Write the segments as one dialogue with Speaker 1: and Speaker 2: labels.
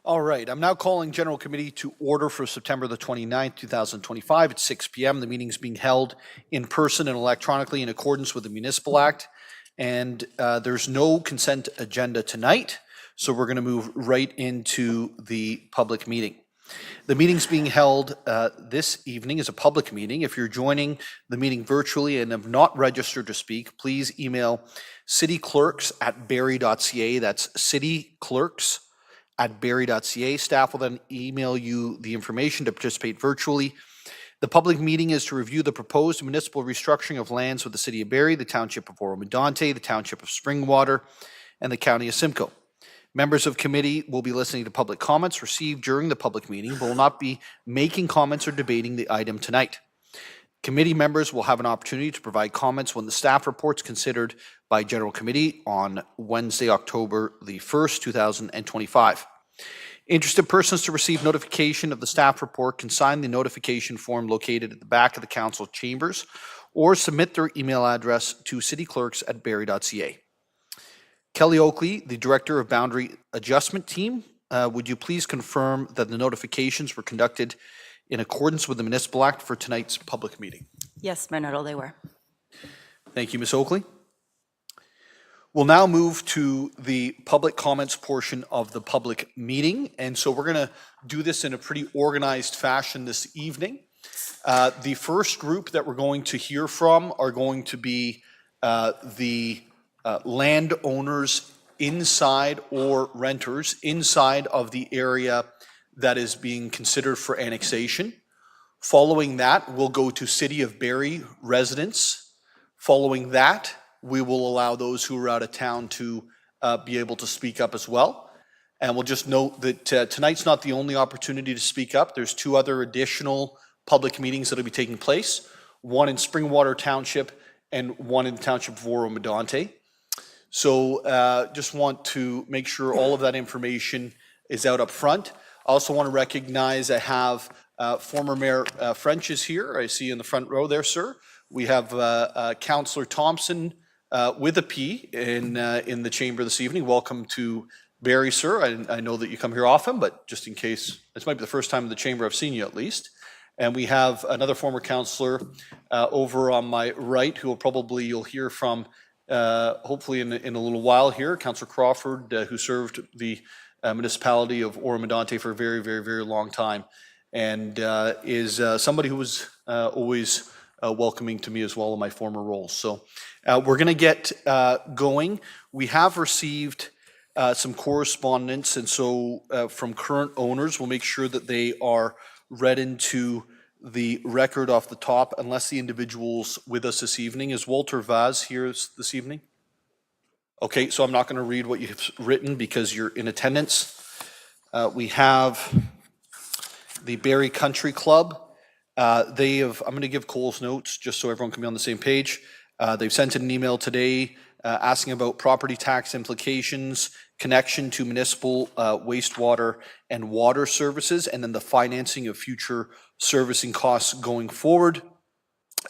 Speaker 1: All right, I'm now calling General Committee to order for September the 29th, 2025 at 6 p.m. The meeting is being held in person and electronically in accordance with the Municipal Act. And there's no consent agenda tonight, so we're going to move right into the public meeting. The meeting's being held this evening as a public meeting. If you're joining the meeting virtually and have not registered to speak, please email cityclerks@barrie.ca. That's cityclerks@barrie.ca. Staff will then email you the information to participate virtually. The public meeting is to review the proposed municipal restructuring of lands with the City of Barrie, the Township of Oro-Medonte, the Township of Springwater, and the County of Simcoe. Members of committee will be listening to public comments received during the public meeting, but will not be making comments or debating the item tonight. Committee members will have an opportunity to provide comments when the staff report's considered by General Committee on Wednesday, October the 1st, 2025. Interested persons to receive notification of the staff report can sign the notification form located at the back of the council chambers or submit their email address to cityclerks@barrie.ca. Kelly Oakley, the Director of Boundary Adjustment Team, would you please confirm that the notifications were conducted in accordance with the Municipal Act for tonight's public meeting?
Speaker 2: Yes, Mayor Nuttall, they were.
Speaker 1: Thank you, Ms. Oakley. We'll now move to the public comments portion of the public meeting. And so we're going to do this in a pretty organized fashion this evening. The first group that we're going to hear from are going to be the landowners inside or renters inside of the area that is being considered for annexation. Following that, we'll go to City of Barrie residents. Following that, we will allow those who are out of town to be able to speak up as well. And we'll just note that tonight's not the only opportunity to speak up. There's two other additional public meetings that will be taking place, one in Springwater Township and one in the Township of Oro-Medonte. So just want to make sure all of that information is out up front. I also want to recognize I have former Mayor French is here. I see you in the front row there, sir. We have Councillor Thompson with a P in the chamber this evening. Welcome to Barrie, sir. I know that you come here often, but just in case, this might be the first time in the chamber I've seen you at least. And we have another former councillor over on my right who will probably you'll hear from hopefully in a little while here, Councillor Crawford, who served the municipality of Oro-Medonte for a very, very, very long time, and is somebody who was always welcoming to me as well in my former roles. So we're going to get going. We have received some correspondence, and so from current owners, we'll make sure that they are read into the record off the top, unless the individuals with us this evening. Is Walter Vaz here this evening? Okay, so I'm not going to read what you've written because you're in attendance. We have the Barrie Country Club. I'm going to give Cole's notes just so everyone can be on the same page. They've sent an email today asking about property tax implications, connection to municipal wastewater and water services, and then the financing of future servicing costs going forward.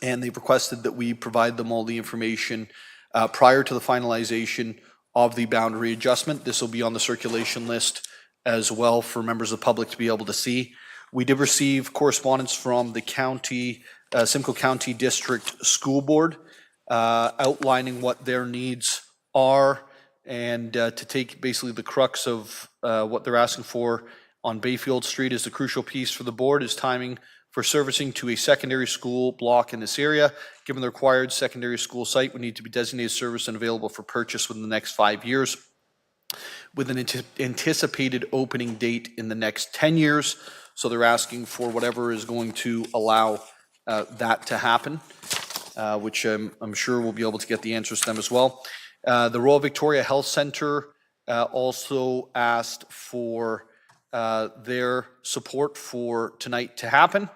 Speaker 1: And they've requested that we provide them all the information prior to the finalization of the boundary adjustment. This will be on the circulation list as well for members of the public to be able to see. We did receive correspondence from the county, Simcoe County District School Board outlining what their needs are and to take basically the crux of what they're asking for on Bayfield Street is the crucial piece for the board is timing for servicing to a secondary school block in this area. Given the required secondary school site would need to be designated service and available for purchase within the next 5 years, with an anticipated opening date in the next 10 years. So they're asking for whatever is going to allow that to happen, which I'm sure we'll be able to get the answers to them as well. The Royal Victoria Health Centre also asked for their support for tonight to happen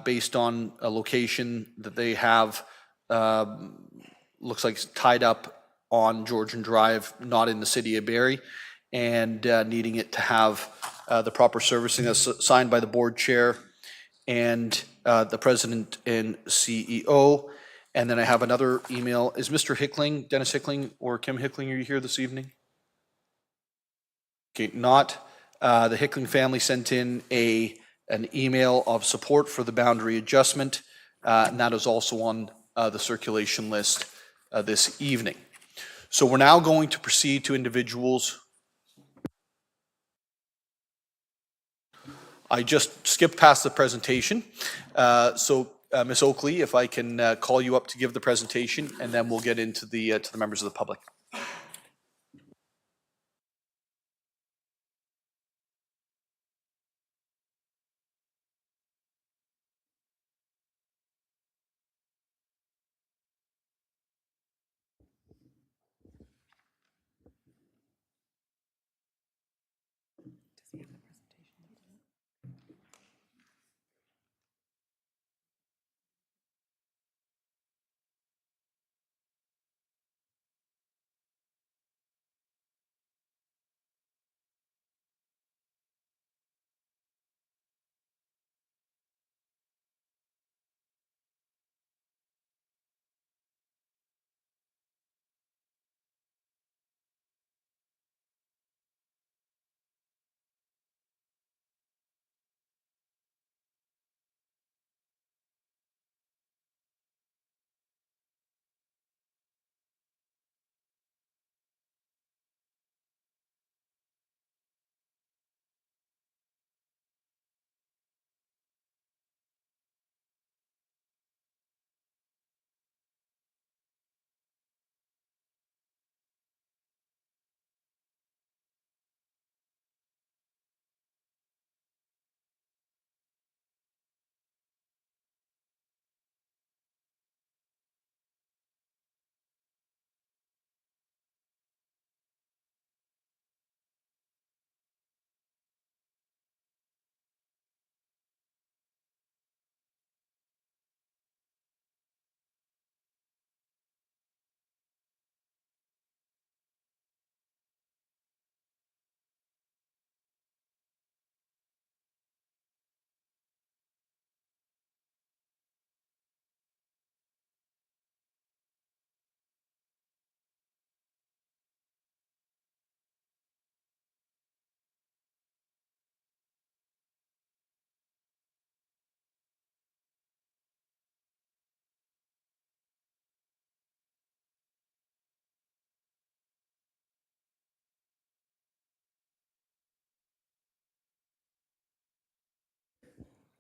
Speaker 1: based on a location that they have, looks like it's tied up on Georgian Drive, not in the City of Barrie, and needing it to have the proper servicing as signed by the board chair and the president and CEO. And then I have another email. Is Mr. Hickling, Dennis Hickling or Kim Hickling, are you here this evening? Okay, not. The Hickling family sent in an email of support for the boundary adjustment, and that is also on the circulation list this evening. So we're now going to proceed to individuals. I just skipped past the presentation. Ms. Oakley, if I can call you up to give the presentation, and then we'll get into the members of the public.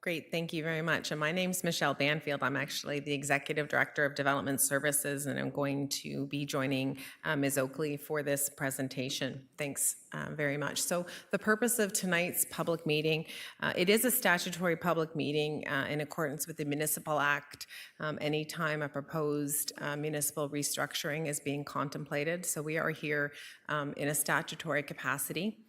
Speaker 2: Great, thank you very much. And my name's Michelle Banfield. I'm actually the Executive Director of Development Services, and I'm going to be joining Ms. Oakley for this presentation. Thanks very much. So the purpose of tonight's public meeting, it is a statutory public meeting in accordance with the Municipal Act anytime a proposed municipal restructuring is being contemplated. So we are here in a statutory capacity.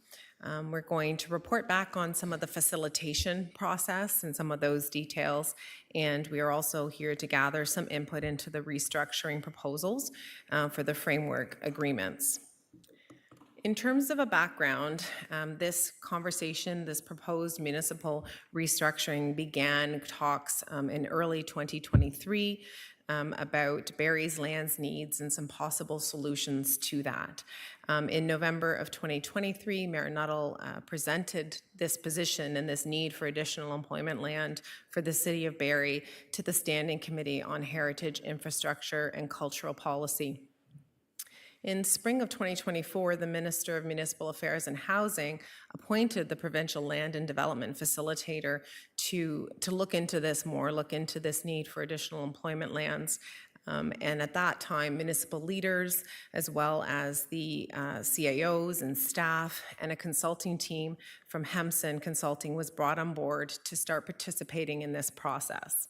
Speaker 2: We're going to report back on some of the facilitation process and some of those details, and we are also here to gather some input into the restructuring proposals for the framework agreements. In terms of a background, this conversation, this proposed municipal restructuring began talks in early 2023 about Barrie's lands needs and some possible solutions to that. In November of 2023, Mayor Nuttall presented this position and this need for additional employment land for the City of Barrie to the Standing Committee on Heritage, Infrastructure and Cultural Policy. In spring of 2024, the Minister of Municipal Affairs and Housing appointed the Provincial Land and Development Facilitator to look into this more, look into this need for additional employment lands. And at that time, municipal leaders, as well as the CAOs and staff and a consulting team from Hemson Consulting was brought on board to start participating in this process.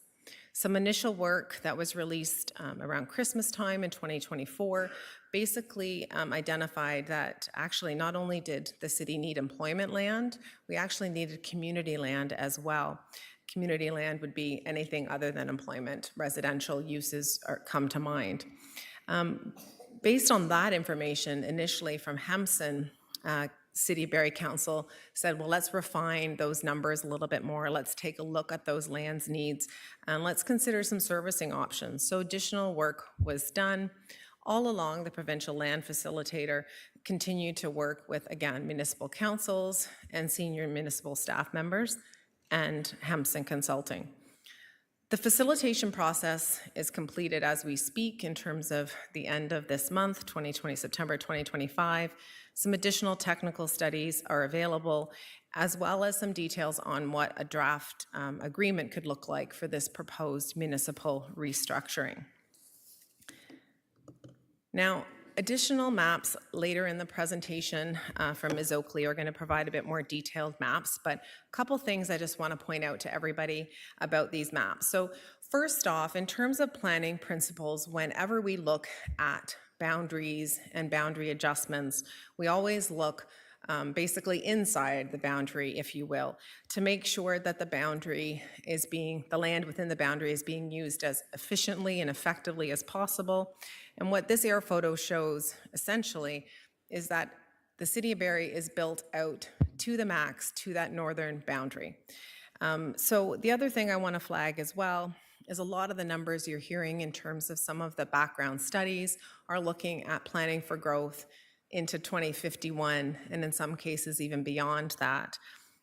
Speaker 2: Some initial work that was released around Christmas time in 2024 basically identified that actually not only did the city need employment land, we actually needed community land as well. Community land would be anything other than employment. Residential uses come to mind. Based on that information, initially from Hemson, City of Barrie Council said, well, let's refine those numbers a little bit more. Let's take a look at those lands needs and let's consider some servicing options. So additional work was done. all along, the provincial land facilitator continued to work with, again, municipal councils and senior municipal staff members and Hempson Consulting. The facilitation process is completed as we speak in terms of the end of this month, September 2025. Some additional technical studies are available, as well as some details on what a draft agreement could look like for this proposed municipal restructuring. Now, additional maps later in the presentation from Ms. Oakley are going to provide a bit more detailed maps, but a couple things I just want to point out to everybody about these maps. So first off, in terms of planning principles, whenever we look at boundaries and boundary adjustments, we always look basically inside the boundary, if you will, to make sure that the land within the boundary is being used as efficiently and effectively as possible. And what this air photo shows essentially is that the City of Barrie is built out to the max to that northern boundary. So the other thing I want to flag as well is a lot of the numbers you're hearing in terms of some of the background studies are looking at planning for growth into 2051, and in some cases even beyond that.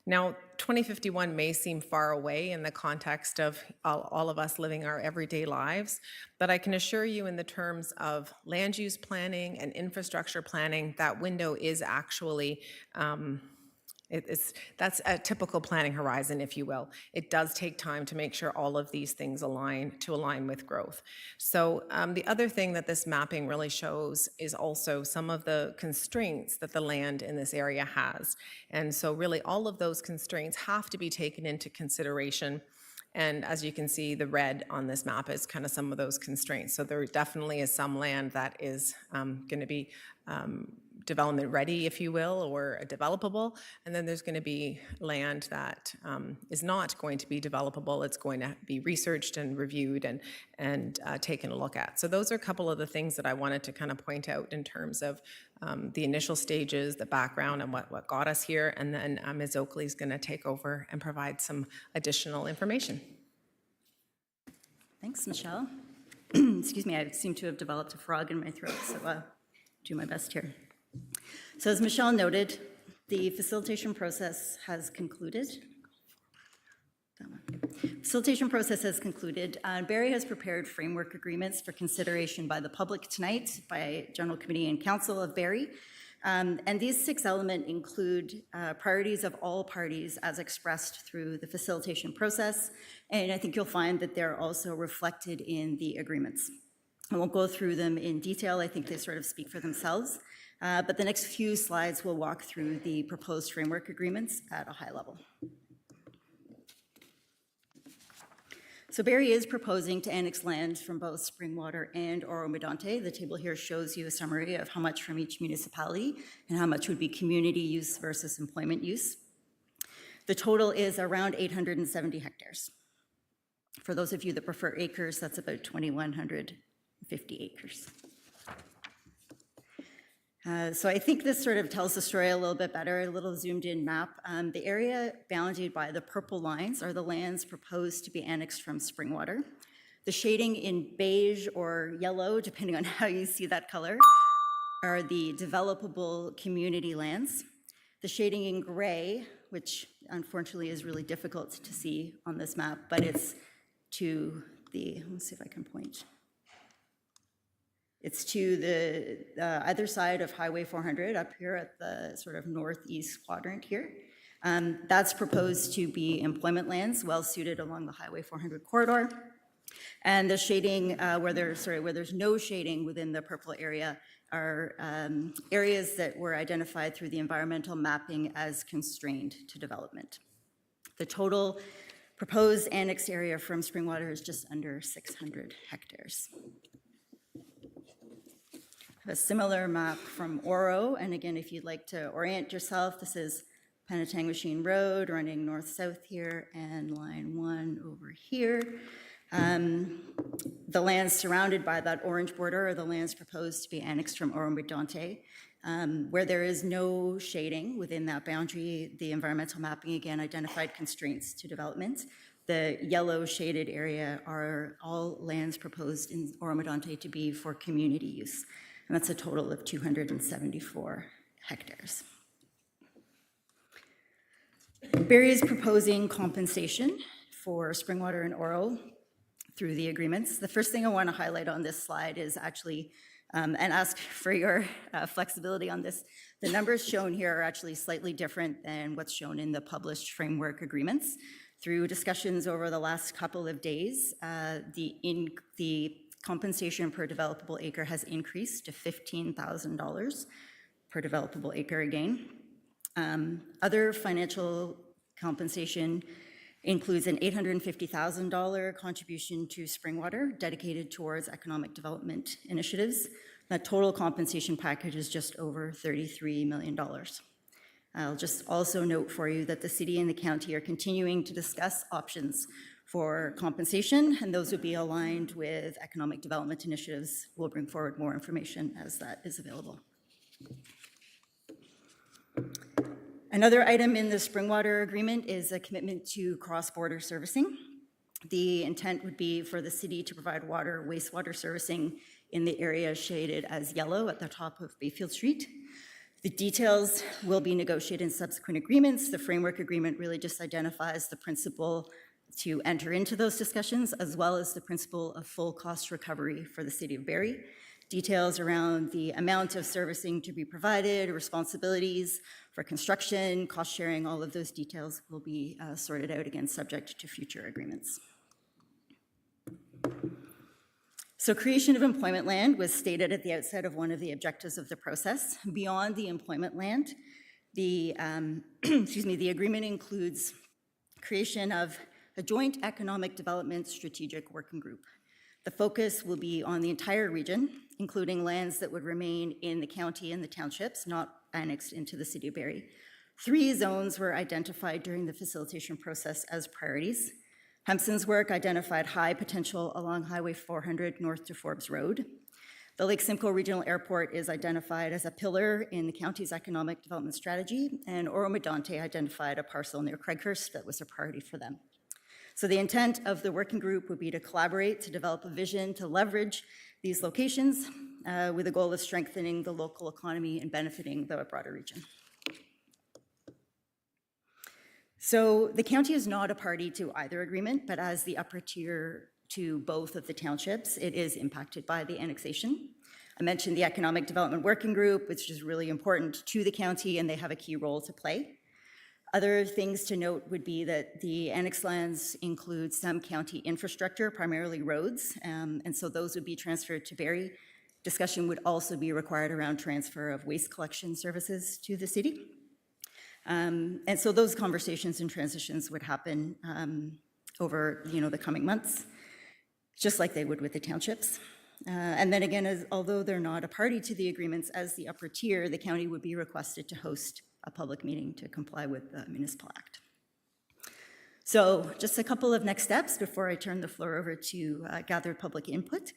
Speaker 2: Now, 2051 may seem far away in the context of all of us living our everyday lives, but I can assure you in the terms of land use planning and infrastructure planning, that window is actually that's a typical planning horizon, if you will. It does take time to make sure all of these things align with growth. So the other thing that this mapping really shows is also some of the constraints that the land in this area has. And so really all of those constraints have to be taken into consideration. And as you can see, the red on this map is kind of some of those constraints. So there definitely is some land that is going to be development ready, if you will, or developable. And then there's going to be land that is not going to be developable. It's going to be researched and reviewed and taken a look at. So those are a couple of the things that I wanted to kind of point out in terms of the initial stages, the background, and what got us here. And then Ms. Oakley is going to take over and provide some additional information.
Speaker 3: Thanks, Michelle. Excuse me, I seem to have developed a frog in my throat, so do my best here. So as Michelle noted, the facilitation process has concluded. Facilitation process has concluded. Barrie has prepared framework agreements for consideration by the public tonight, by General Committee and Council of Barrie. And these 6 elements include priorities of all parties as expressed through the facilitation process. And I think you'll find that they're also reflected in the agreements. I won't go through them in detail. I think they sort of speak for themselves. But the next few slides will walk through the proposed framework agreements at a high level. So Barrie is proposing to annex land from both Springwater and Oro-Medonte. The table here shows you a summary of how much from each municipality and how much would be community use versus employment use. The total is around 870 hectares. For those of you that prefer acres, that's about 2,150 acres. So I think this sort of tells the story a little bit better, a little zoomed in map. The area bounded by the purple lines are the lands proposed to be annexed from Springwater. The shading in beige or yellow, depending on how you see that color, are the developable community lands. The shading in gray, which unfortunately is really difficult to see on this map, but it's to the, let's see if I can point. It's to the either side of Highway 400 up here at the sort of northeast quadrant here. That's proposed to be employment lands, well suited along the Highway 400 corridor. And the shading where there's no shading within the purple area are areas that were identified through the environmental mapping as constrained to development. The total proposed annexed area from Springwater is just under 600 hectares. A similar map from Oro, and again, if you'd like to orient yourself, this is Penetang-Machine Road running north-south here, and line 1 over here. The lands surrounded by that orange border are the lands proposed to be annexed from Oro-Medonte. Where there is no shading within that boundary, the environmental mapping again identified constraints to development. The yellow shaded area are all lands proposed in Oro-Medonte to be for community use, and that's a total of 274 hectares. Barrie is proposing compensation for Springwater and Oro through the agreements. The first thing I want to highlight on this slide is actually, and ask for your flexibility on this, the numbers shown here are actually slightly different than what's shown in the published framework agreements. Through discussions over the last couple of days, the compensation per developable acre has increased to $15,000 per developable acre again. Other financial compensation includes an $850,000 contribution to Springwater dedicated towards economic development initiatives. That total compensation package is just over $33 million. I'll just also note for you that the city and the county are continuing to discuss options for compensation, and those will be aligned with economic development initiatives. We'll bring forward more information as that is available. Another item in the Springwater agreement is a commitment to cross-border servicing. The intent would be for the city to provide water, wastewater servicing in the area shaded as yellow at the top of Bayfield Street. The details will be negotiated in subsequent agreements. The framework agreement really just identifies the principle to enter into those discussions, as well as the principle of full cost recovery for the City of Barrie. Details around the amount of servicing to be provided, responsibilities for construction, cost sharing, all of those details will be sorted out, again, subject to future agreements. So creation of employment land was stated at the outset of one of the objectives of the process. Beyond the employment land, the agreement includes creation of a joint economic development strategic working group. The focus will be on the entire region, including lands that would remain in the county and the townships, not annexed into the City of Barrie. 3 zones were identified during the facilitation process as priorities. Hempson's work identified high potential along Highway 400 north to Forbes Road. The Lake Simcoe Regional Airport is identified as a pillar in the county's economic development strategy, and Oro-Medonte identified a parcel near Craighurst that was a priority for them. So the intent of the working group would be to collaborate to develop a vision to leverage these locations with the goal of strengthening the local economy and benefiting the broader region. So the county is not a party to either agreement, but as the upper tier to both of the townships, it is impacted by the annexation. I mentioned the Economic Development Working Group, which is really important to the county, and they have a key role to play. Other things to note would be that the annexed lands include some county infrastructure, primarily roads, and so those would be transferred to Barrie. Discussion would also be required around transfer of waste collection services to the city. And so those conversations and transitions would happen over the coming months, just like they would with the townships. And then again, although they're not a party to the agreements, as the upper tier, the county would be requested to host a public meeting to comply with the Municipal Act. So just a couple of next steps before I turn the floor over to gather public input.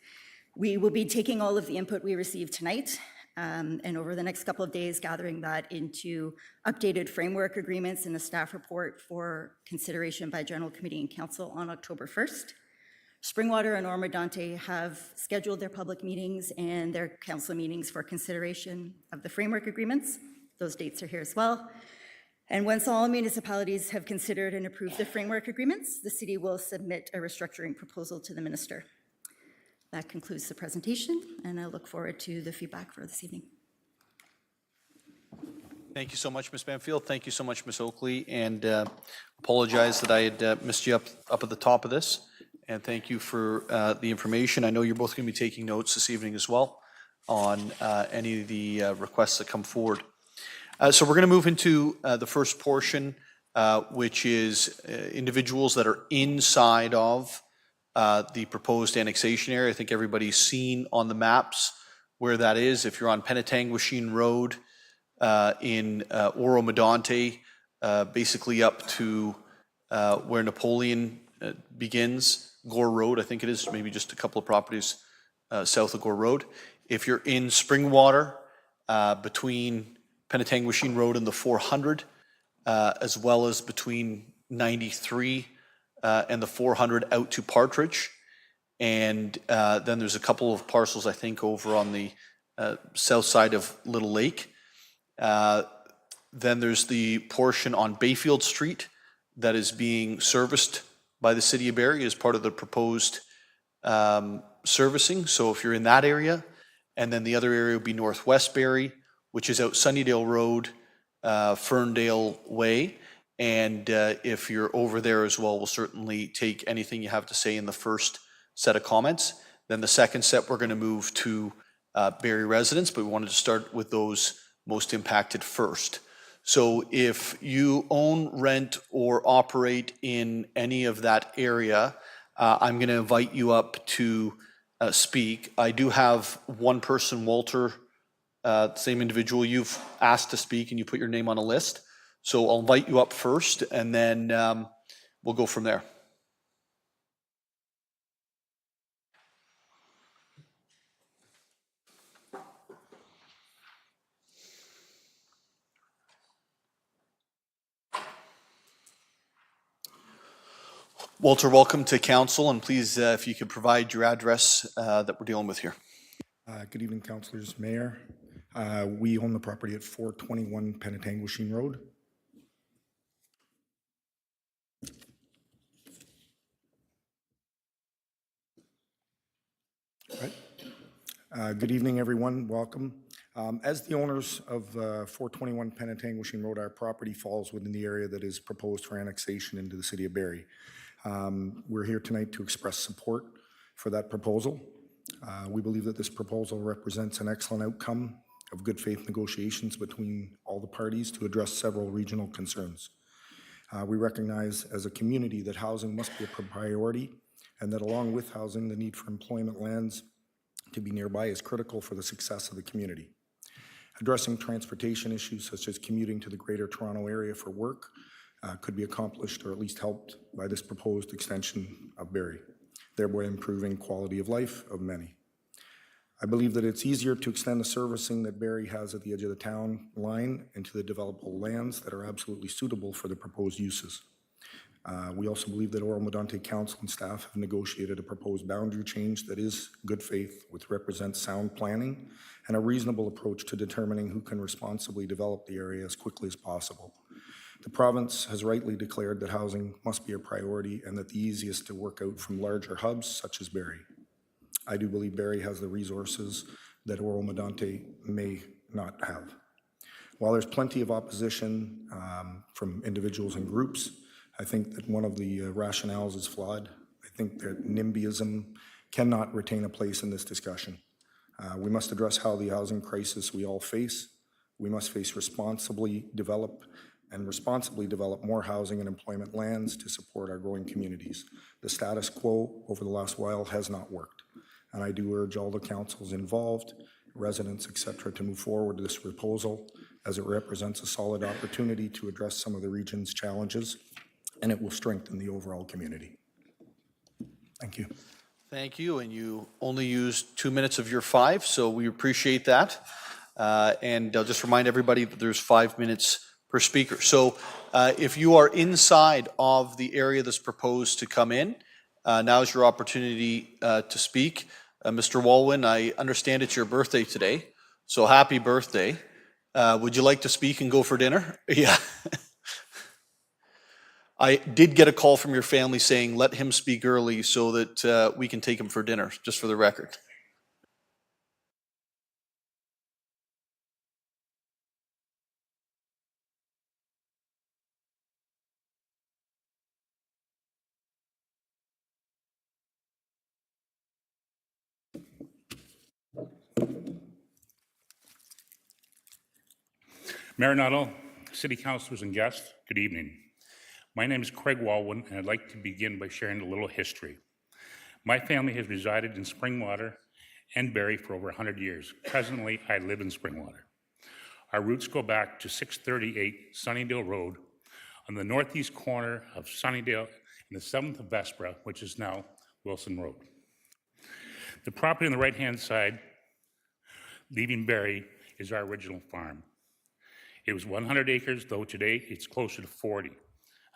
Speaker 3: We will be taking all of the input we received tonight and over the next couple of days gathering that into updated framework agreements and a staff report for consideration by General Committee and Council on October 1st. Springwater and Oro-Medonte have scheduled their public meetings and their council meetings for consideration of the framework agreements. Those dates are here as well. And once all municipalities have considered and approved the framework agreements, the city will submit a restructuring proposal to the minister. That concludes the presentation, and I look forward to the feedback for this evening.
Speaker 1: Thank you so much, Ms. Banfield. Thank you so much, Ms. Oakley, and apologize that I had missed you up at the top of this. And thank you for the information. I know you're both going to be taking notes this evening as well on any of the requests that come forward. So we're going to move into the first portion, which is individuals that are inside of the proposed annexation area. I think everybody's seen on the maps where that is. If you're on Penetanguishene Road in Oro-Medonte, basically up to where Napoleon begins, Gore Road, I think it is, maybe just a couple of properties south of Gore Road. If you're in Springwater, between Penetanguishene Road and the 400, as well as between 93 and the 400 out to Partridge. And then there's a couple of parcels, I think, over on the south side of Little Lake. Then there's the portion on Bayfield Street that is being serviced by the City of Barrie as part of the proposed servicing. So if you're in that area, and then the other area would be Northwest Barrie, which is out Sunnydale Road, Ferndale Way. And if you're over there as well, we'll certainly take anything you have to say in the first set of comments. Then the second set, we're going to move to Barrie residents, but we wanted to start with those most impacted first. So if you own, rent, or operate in any of that area, I'm going to invite you up to speak. I do have one person, Walter, same individual you've asked to speak, and you put your name on a list. So I'll invite you up first, and then we'll go from there. Walter, welcome to council, and please, if you could provide your address that we're dealing with here.
Speaker 4: Good evening, councillors, mayor. We own the property at 421 Penetanguishene Road. Right. Good evening, everyone. Welcome. As the owners of 421 Penetanguishene Road, our property falls within the area that is proposed for annexation into the City of Barrie. We're here tonight to express support for that proposal. We believe that this proposal represents an excellent outcome of good faith negotiations between all the parties to address several regional concerns. We recognize as a community that housing must be a priority, and that along with housing, the need for employment lands to be nearby is critical for the success of the community. Addressing transportation issues such as commuting to the Greater Toronto Area for work could be accomplished or at least helped by this proposed extension of Barrie, thereby improving quality of life of many. I believe that it's easier to extend the servicing that Barrie has at the edge of the town line into the developable lands that are absolutely suitable for the proposed uses. We also believe that Oro-Medonte Council and staff have negotiated a proposed boundary change that is good faith, which represents sound planning and a reasonable approach to determining who can responsibly develop the area as quickly as possible. The province has rightly declared that housing must be a priority and that the easiest to work out from larger hubs such as Barrie. I do believe Barrie has the resources that Oro-Medonte may not have. While there's plenty of opposition from individuals and groups, I think that one of the rationales is flawed. I think that NIMBYism cannot retain a place in this discussion. We must address how the housing crisis we all face. We must responsibly develop more housing and employment lands to support our growing communities. The status quo over the last while has not worked, and I do urge all the councils involved, residents, etc., to move forward with this proposal as it represents a solid opportunity to address some of the region's challenges, and it will strengthen the overall community. Thank you.
Speaker 1: Thank you, and you only used 2 minutes of your 5, so we appreciate that. And I'll just remind everybody that there's 5 minutes per speaker. So if you are inside of the area that's proposed to come in, now is your opportunity to speak. Mr. Walwyn, I understand it's your birthday today, so happy birthday. Would you like to speak and go for dinner? Yeah. I did get a call from your family saying, let him speak early so that we can take him for dinner, just for the record.
Speaker 5: Mayor Nuttall, City Councilors and guests, good evening. My name is Craig Walwyn, and I'd like to begin by sharing a little history. My family has resided in Springwater and Barrie for over 100 years. Presently, I live in Springwater. Our roots go back to 638 Sunnydale Road on the northeast corner of Sunnydale and the 7th of Vespra, which is now Wilson Road. The property on the right-hand side, leaving Barrie, is our original farm. It was 100 acres, though today it's closer to 40.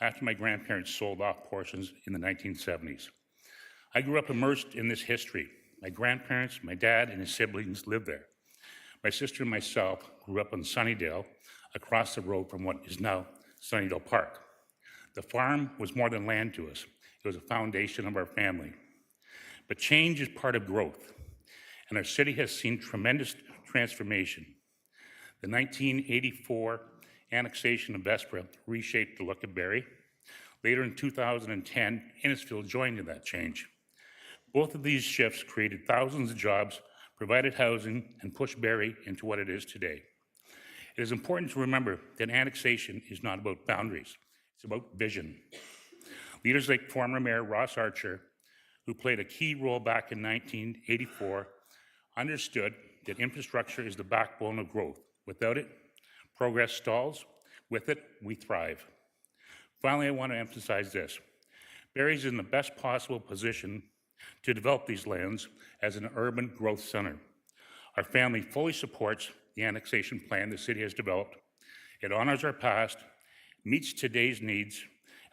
Speaker 5: after my grandparents sold off portions in the 1970s. I grew up immersed in this history. My grandparents, my dad, and his siblings lived there. My sister and myself grew up in Sunnydale, across the road from what is now Sunnydale Park. The farm was more than land to us. It was a foundation of our family. But change is part of growth, and our city has seen tremendous transformation. The 1984 annexation of Vespra reshaped the look of Barrie. Later in 2010, Innisfil joined in that change. Both of these shifts created thousands of jobs, provided housing, and pushed Barrie into what it is today. It is important to remember that annexation is not about boundaries, it's about vision. Leaders like former Mayor Ross Archer, who played a key role back in 1984, understood that infrastructure is the backbone of growth. Without it, progress stalls. With it, we thrive. Finally, I want to emphasize this. Barrie is in the best possible position to develop these lands as an urban growth center. Our family fully supports the annexation plan the city has developed. It honors our past, meets today's needs,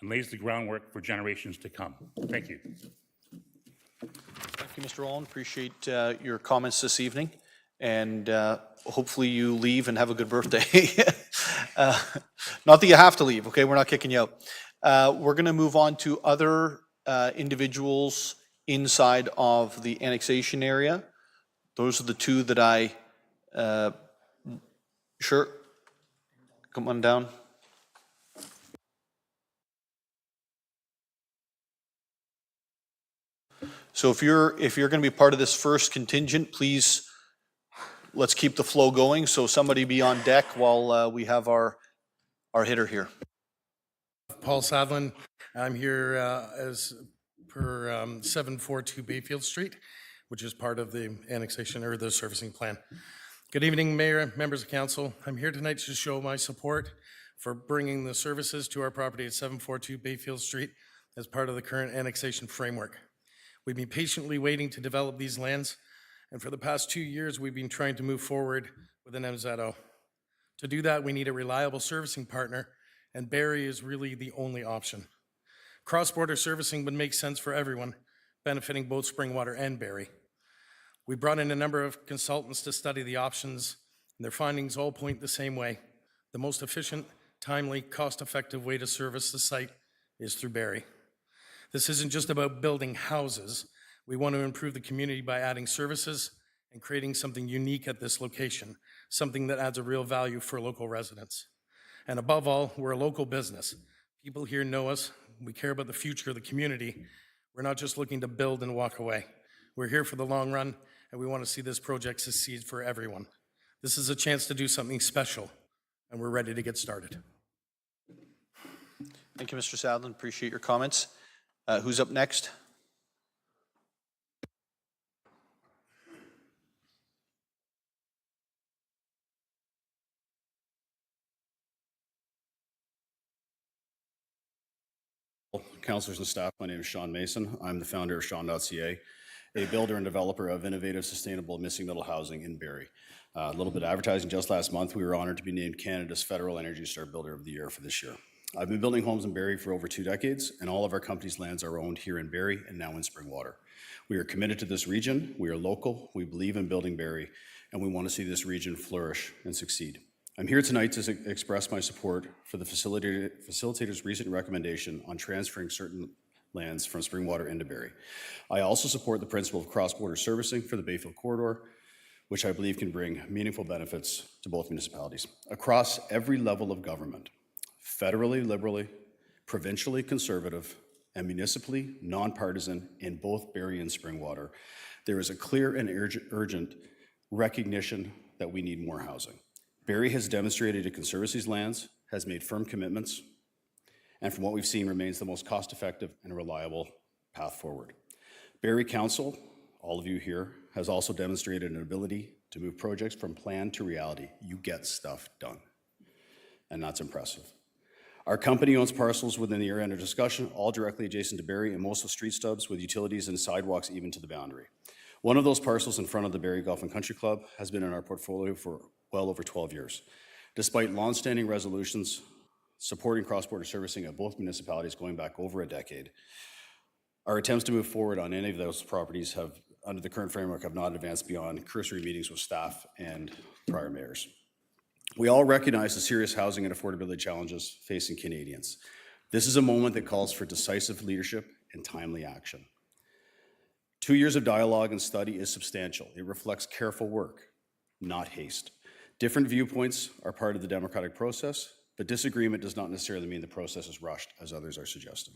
Speaker 5: and lays the groundwork for generations to come. Thank you.
Speaker 1: Thank you, Mr. Wallen. Appreciate your comments this evening. And hopefully you leave and have a good birthday. Not that you have to leave, okay? We're not kicking you out. We're going to move on to other individuals inside of the annexation area. Those are the two that I, sure, come on down. So if you're going to be part of this first contingent, please, let's keep the flow going. So somebody be on deck while we have our hitter here.
Speaker 6: Paul Sadlin. I'm here as per 742 Bayfield Street, which is part of the annexation or the servicing plan. Good evening, Mayor, members of council. I'm here tonight to show my support for bringing the services to our property at 742 Bayfield Street as part of the current annexation framework. We've been patiently waiting to develop these lands, and for the past 2 years, we've been trying to move forward with an MZO. To do that, we need a reliable servicing partner, and Barrie is really the only option. Cross-border servicing would make sense for everyone, benefiting both Springwater and Barrie. We brought in a number of consultants to study the options, and their findings all point the same way. The most efficient, timely, cost-effective way to service the site is through Barrie. This isn't just about building houses. We want to improve the community by adding services and creating something unique at this location, something that adds a real value for local residents. And above all, we're a local business. People here know us. We care about the future of the community. We're not just looking to build and walk away. We're here for the long run, and we want to see this project succeed for everyone. This is a chance to do something special, and we're ready to get started.
Speaker 1: Thank you, Mr. Sadlin. Appreciate your comments. Who's up next?
Speaker 7: Councillors and staff, my name is Sean Mason. I'm the founder of Sean.ca, a builder and developer of innovative, sustainable missing middle housing in Barrie. A little bit of advertising. Just last month, we were honored to be named Canada's Federal Energy Star Builder of the Year for this year. I've been building homes in Barrie for over 2 decades, and all of our company's lands are owned here in Barrie and now in Springwater. We are committed to this region. We are local. We believe in building Barrie, and we want to see this region flourish and succeed. I'm here tonight to express my support for the facilitator's recent recommendation on transferring certain lands from Springwater into Barrie. I also support the principle of cross-border servicing for the Bayfield corridor, which I believe can bring meaningful benefits to both municipalities. Across every level of government, federally liberally, provincially conservative, and municipally nonpartisan in both Barrie and Springwater, there is a clear and urgent recognition that we need more housing. Barrie has demonstrated it can service these lands, has made firm commitments, and from what we've seen remains the most cost-effective and reliable path forward. Barrie Council, all of you here, has also demonstrated an ability to move projects from plan to reality. You get stuff done, and that's impressive. Our company owns parcels within the area under discussion, all directly adjacent to Barrie, and most of street stubs with utilities and sidewalks even to the boundary. One of those parcels in front of the Barrie Golf and Country Club has been in our portfolio for well over 12 years. Despite long-standing resolutions supporting cross-border servicing at both municipalities going back over a decade. Our attempts to move forward on any of those properties have, under the current framework, have not advanced beyond cursory meetings with staff and prior mayors. We all recognize the serious housing and affordability challenges facing Canadians. This is a moment that calls for decisive leadership and timely action. 2 years of dialogue and study is substantial. It reflects careful work, not haste. Different viewpoints are part of the democratic process, but disagreement does not necessarily mean the process is rushed, as others are suggesting.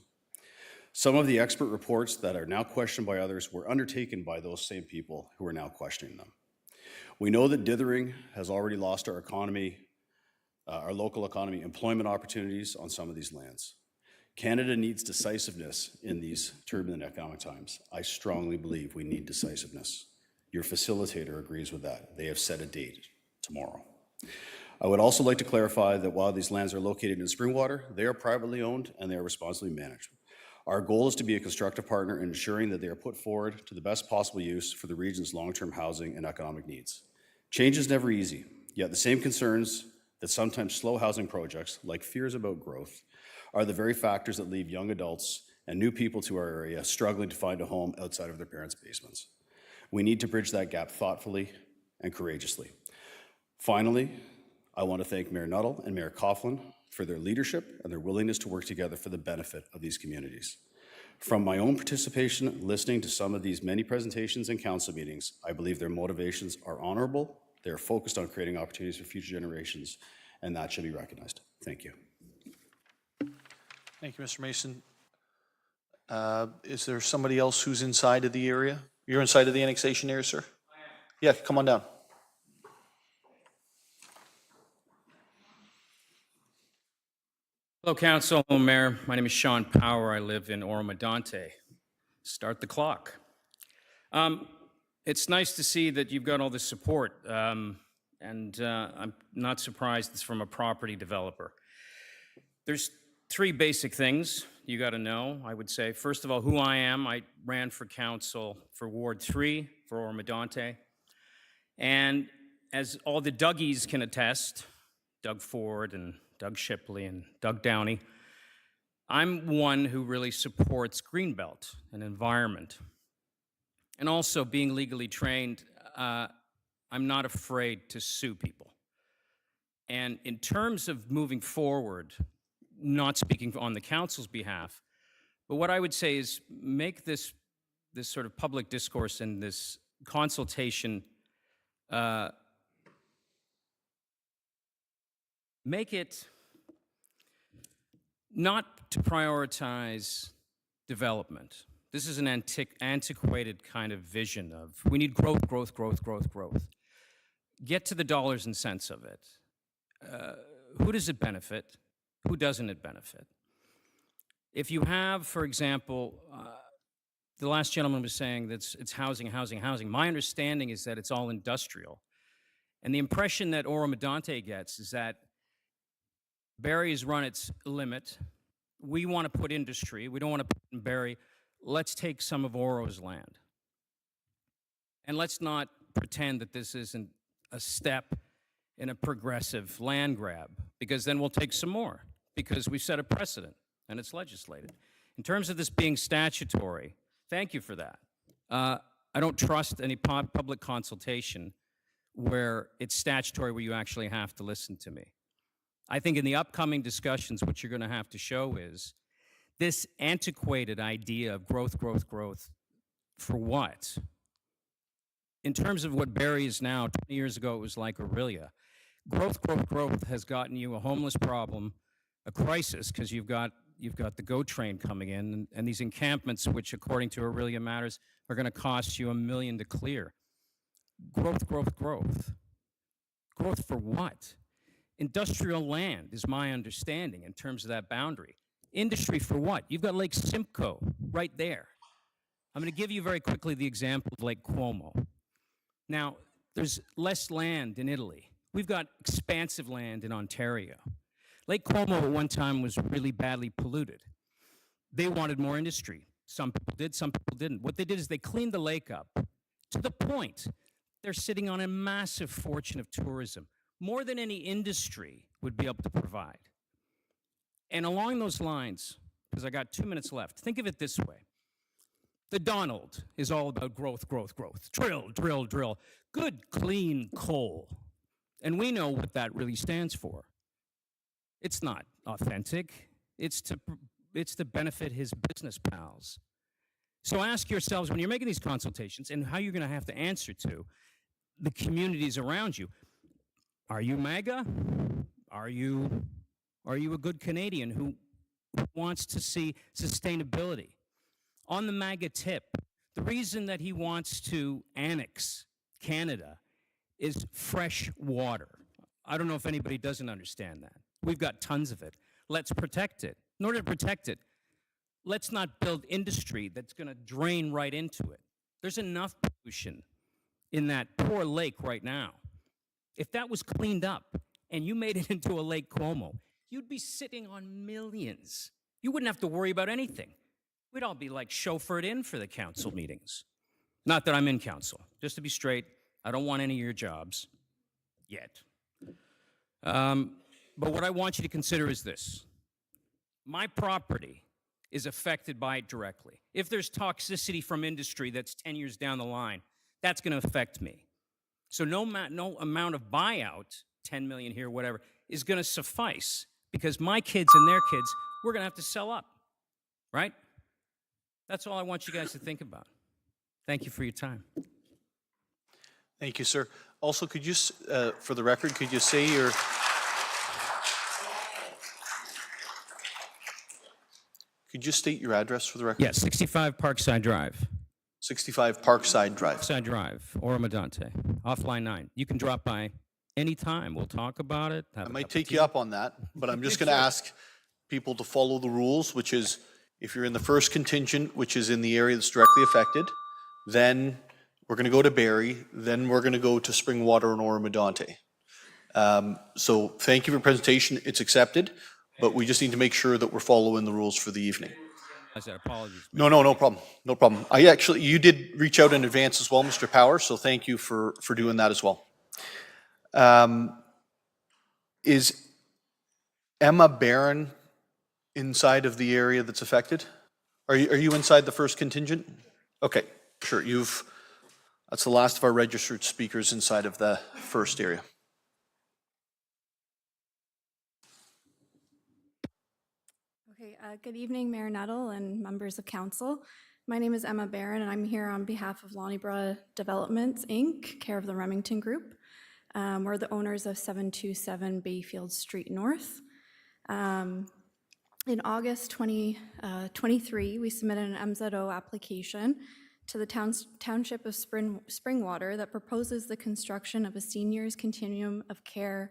Speaker 7: Some of the expert reports that are now questioned by others were undertaken by those same people who are now questioning them. We know that dithering has already lost our economy, our local economy, employment opportunities on some of these lands. Canada needs decisiveness in these turbulent economic times. I strongly believe we need decisiveness. Your facilitator agrees with that. They have set a date, tomorrow. I would also like to clarify that while these lands are located in Springwater, they are privately owned and they are responsibly managed. Our goal is to be a constructive partner in ensuring that they are put forward to the best possible use for the region's long-term housing and economic needs. Change is never easy, yet the same concerns that sometimes slow housing projects, like fears about growth, are the very factors that leave young adults and new people to our area struggling to find a home outside of their parents' basements. We need to bridge that gap thoughtfully and courageously. Finally, I want to thank Mayor Nuttall and Mayor Coughlin for their leadership and their willingness to work together for the benefit of these communities. From my own participation listening to some of these many presentations and council meetings, I believe their motivations are honorable, they're focused on creating opportunities for future generations, and that should be recognized. Thank you.
Speaker 1: Thank you, Mr. Mason. Is there somebody else who's inside of the area? You're inside of the annexation area, sir? I am. Yeah, come on down.
Speaker 8: Hello, Council, Mayor. My name is Sean Power. I live in Oro-Medonte. Start the clock. It's nice to see that you've got all this support, and I'm not surprised it's from a property developer. There's three basic things you got to know, I would say. First of all, who I am. I ran for council for Ward 3 for Oro-Medonte. And as all the Dougies can attest, Doug Ford and Doug Shipley and Doug Downey, I'm one who really supports Greenbelt and environment. And also being legally trained, I'm not afraid to sue people. And in terms of moving forward, not speaking on the council's behalf, but what I would say is make this sort of public discourse and this consultation, make it not to prioritize development. This is an antiquated kind of vision of we need growth, growth, growth, growth, growth. Get to the dollars and cents of it. Who does it benefit? Who doesn't it benefit? If you have, for example, the last gentleman was saying that it's housing, housing, housing. My understanding is that it's all industrial. And the impression that Oro-Medonte gets is that Barrie has run its limit. We want to put industry. We don't want to put in Barrie. Let's take some of Oro's land. And let's not pretend that this isn't a step in a progressive land grab, because then we'll take some more, because we've set a precedent and it's legislated. In terms of this being statutory, thank you for that. I don't trust any public consultation where it's statutory, where you actually have to listen to me. I think in the upcoming discussions, what you're going to have to show is this antiquated idea of growth, growth, growth, for what? In terms of what Barrie is now, 20 years ago it was like Aurelia. Growth, growth, growth has gotten you a homeless problem, a crisis, because you've got the GO train coming in, and these encampments, which according to Aurelia Matters, are going to cost you $1 million to clear. Growth, growth, growth. Growth for what? Industrial land is my understanding in terms of that boundary. Industry for what? You've got Lake Simcoe right there. I'm going to give you very quickly the example of Lake Como. Now, there's less land in Italy. We've got expansive land in Ontario. Lake Como at one time was really badly polluted. They wanted more industry. Some people did, some people didn't. What they did is they cleaned the lake up to the point they're sitting on a massive fortune of tourism, more than any industry would be able to provide. And along those lines, because I got 2 minutes left, think of it this way. The Donald is all about growth, growth, growth. Drill, drill, drill. Good, clean coal. And we know what that really stands for. It's not authentic. It's to benefit his business pals. So ask yourselves when you're making these consultations and how you're going to have to answer to the communities around you. Are you MAGA? Are you a good Canadian who wants to see sustainability? On the MAGA tip, the reason that he wants to annex Canada is fresh water. I don't know if anybody doesn't understand that. We've got tons of it. Let's protect it. In order to protect it, let's not build industry that's going to drain right into it. There's enough pollution in that poor lake right now. If that was cleaned up and you made it into a Lake Como, you'd be sitting on millions. You wouldn't have to worry about anything. We'd all be like chauffeured in for the council meetings. Not that I'm in council. Just to be straight, I don't want any of your jobs yet. But what I want you to consider is this. My property is affected by it directly. If there's toxicity from industry that's 10 years down the line, that's going to affect me. So no amount of buyout, 10 million here, whatever, is going to suffice because my kids and their kids, we're going to have to sell up, right? That's all I want you guys to think about. Thank you for your time.
Speaker 1: Thank you, sir. Also, could you, for the record, could you say your... Could you state your address for the record?
Speaker 8: Yes, 65 Parkside Drive.
Speaker 1: 65 Parkside Drive.
Speaker 8: Parkside Drive, Oromadante, off line 9. You can drop by anytime. We'll talk about it.
Speaker 1: I might take you up on that, but I'm just going to ask people to follow the rules, which is if you're in the first contingent, which is in the area that's directly affected, then we're going to go to Barrie, then we're going to go to Springwater and Oromadante. So thank you for your presentation. It's accepted, but we just need to make sure that we're following the rules for the evening.
Speaker 8: I said apologies.
Speaker 1: No problem. No problem. You did reach out in advance as well, Mr. Power, so thank you for doing that as well. Is Emma Barron inside of the area that's affected? Are you inside the first contingent? Okay, sure. That's the last of our registered speakers inside of the first area.
Speaker 9: Okay, good evening, Mayor Nuttall and members of council. My name is Emma Barron, and I'm here on behalf of Lonnieborough Developments, Inc., care of the Remington Group. We're the owners of 727 Bayfield Street North. In August 2023, we submitted an MZO application to the Township of Springwater that proposes the construction of a seniors continuum of care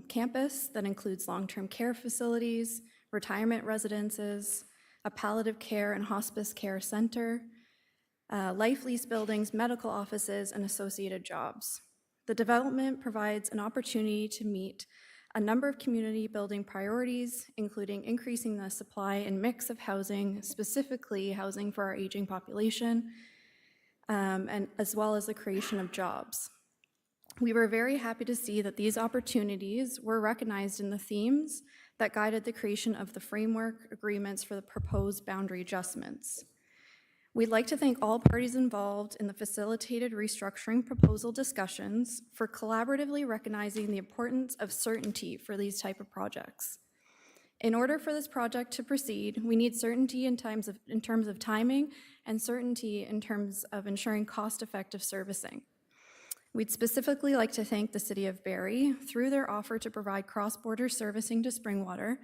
Speaker 9: campus that includes long-term care facilities, retirement residences, a palliative care and hospice care center, life lease buildings, medical offices, and associated jobs. The development provides an opportunity to meet a number of community building priorities, including increasing the supply and mix of housing, specifically housing for our aging population, and as well as the creation of jobs. We were very happy to see that these opportunities were recognized in the themes that guided the creation of the framework agreements for the proposed boundary adjustments. We'd like to thank all parties involved in the facilitated restructuring proposal discussions for collaboratively recognizing the importance of certainty for these type of projects. In order for this project to proceed, we need certainty in terms of timing and certainty in terms of ensuring cost-effective servicing. We'd specifically like to thank the City of Barrie through their offer to provide cross-border servicing to Springwater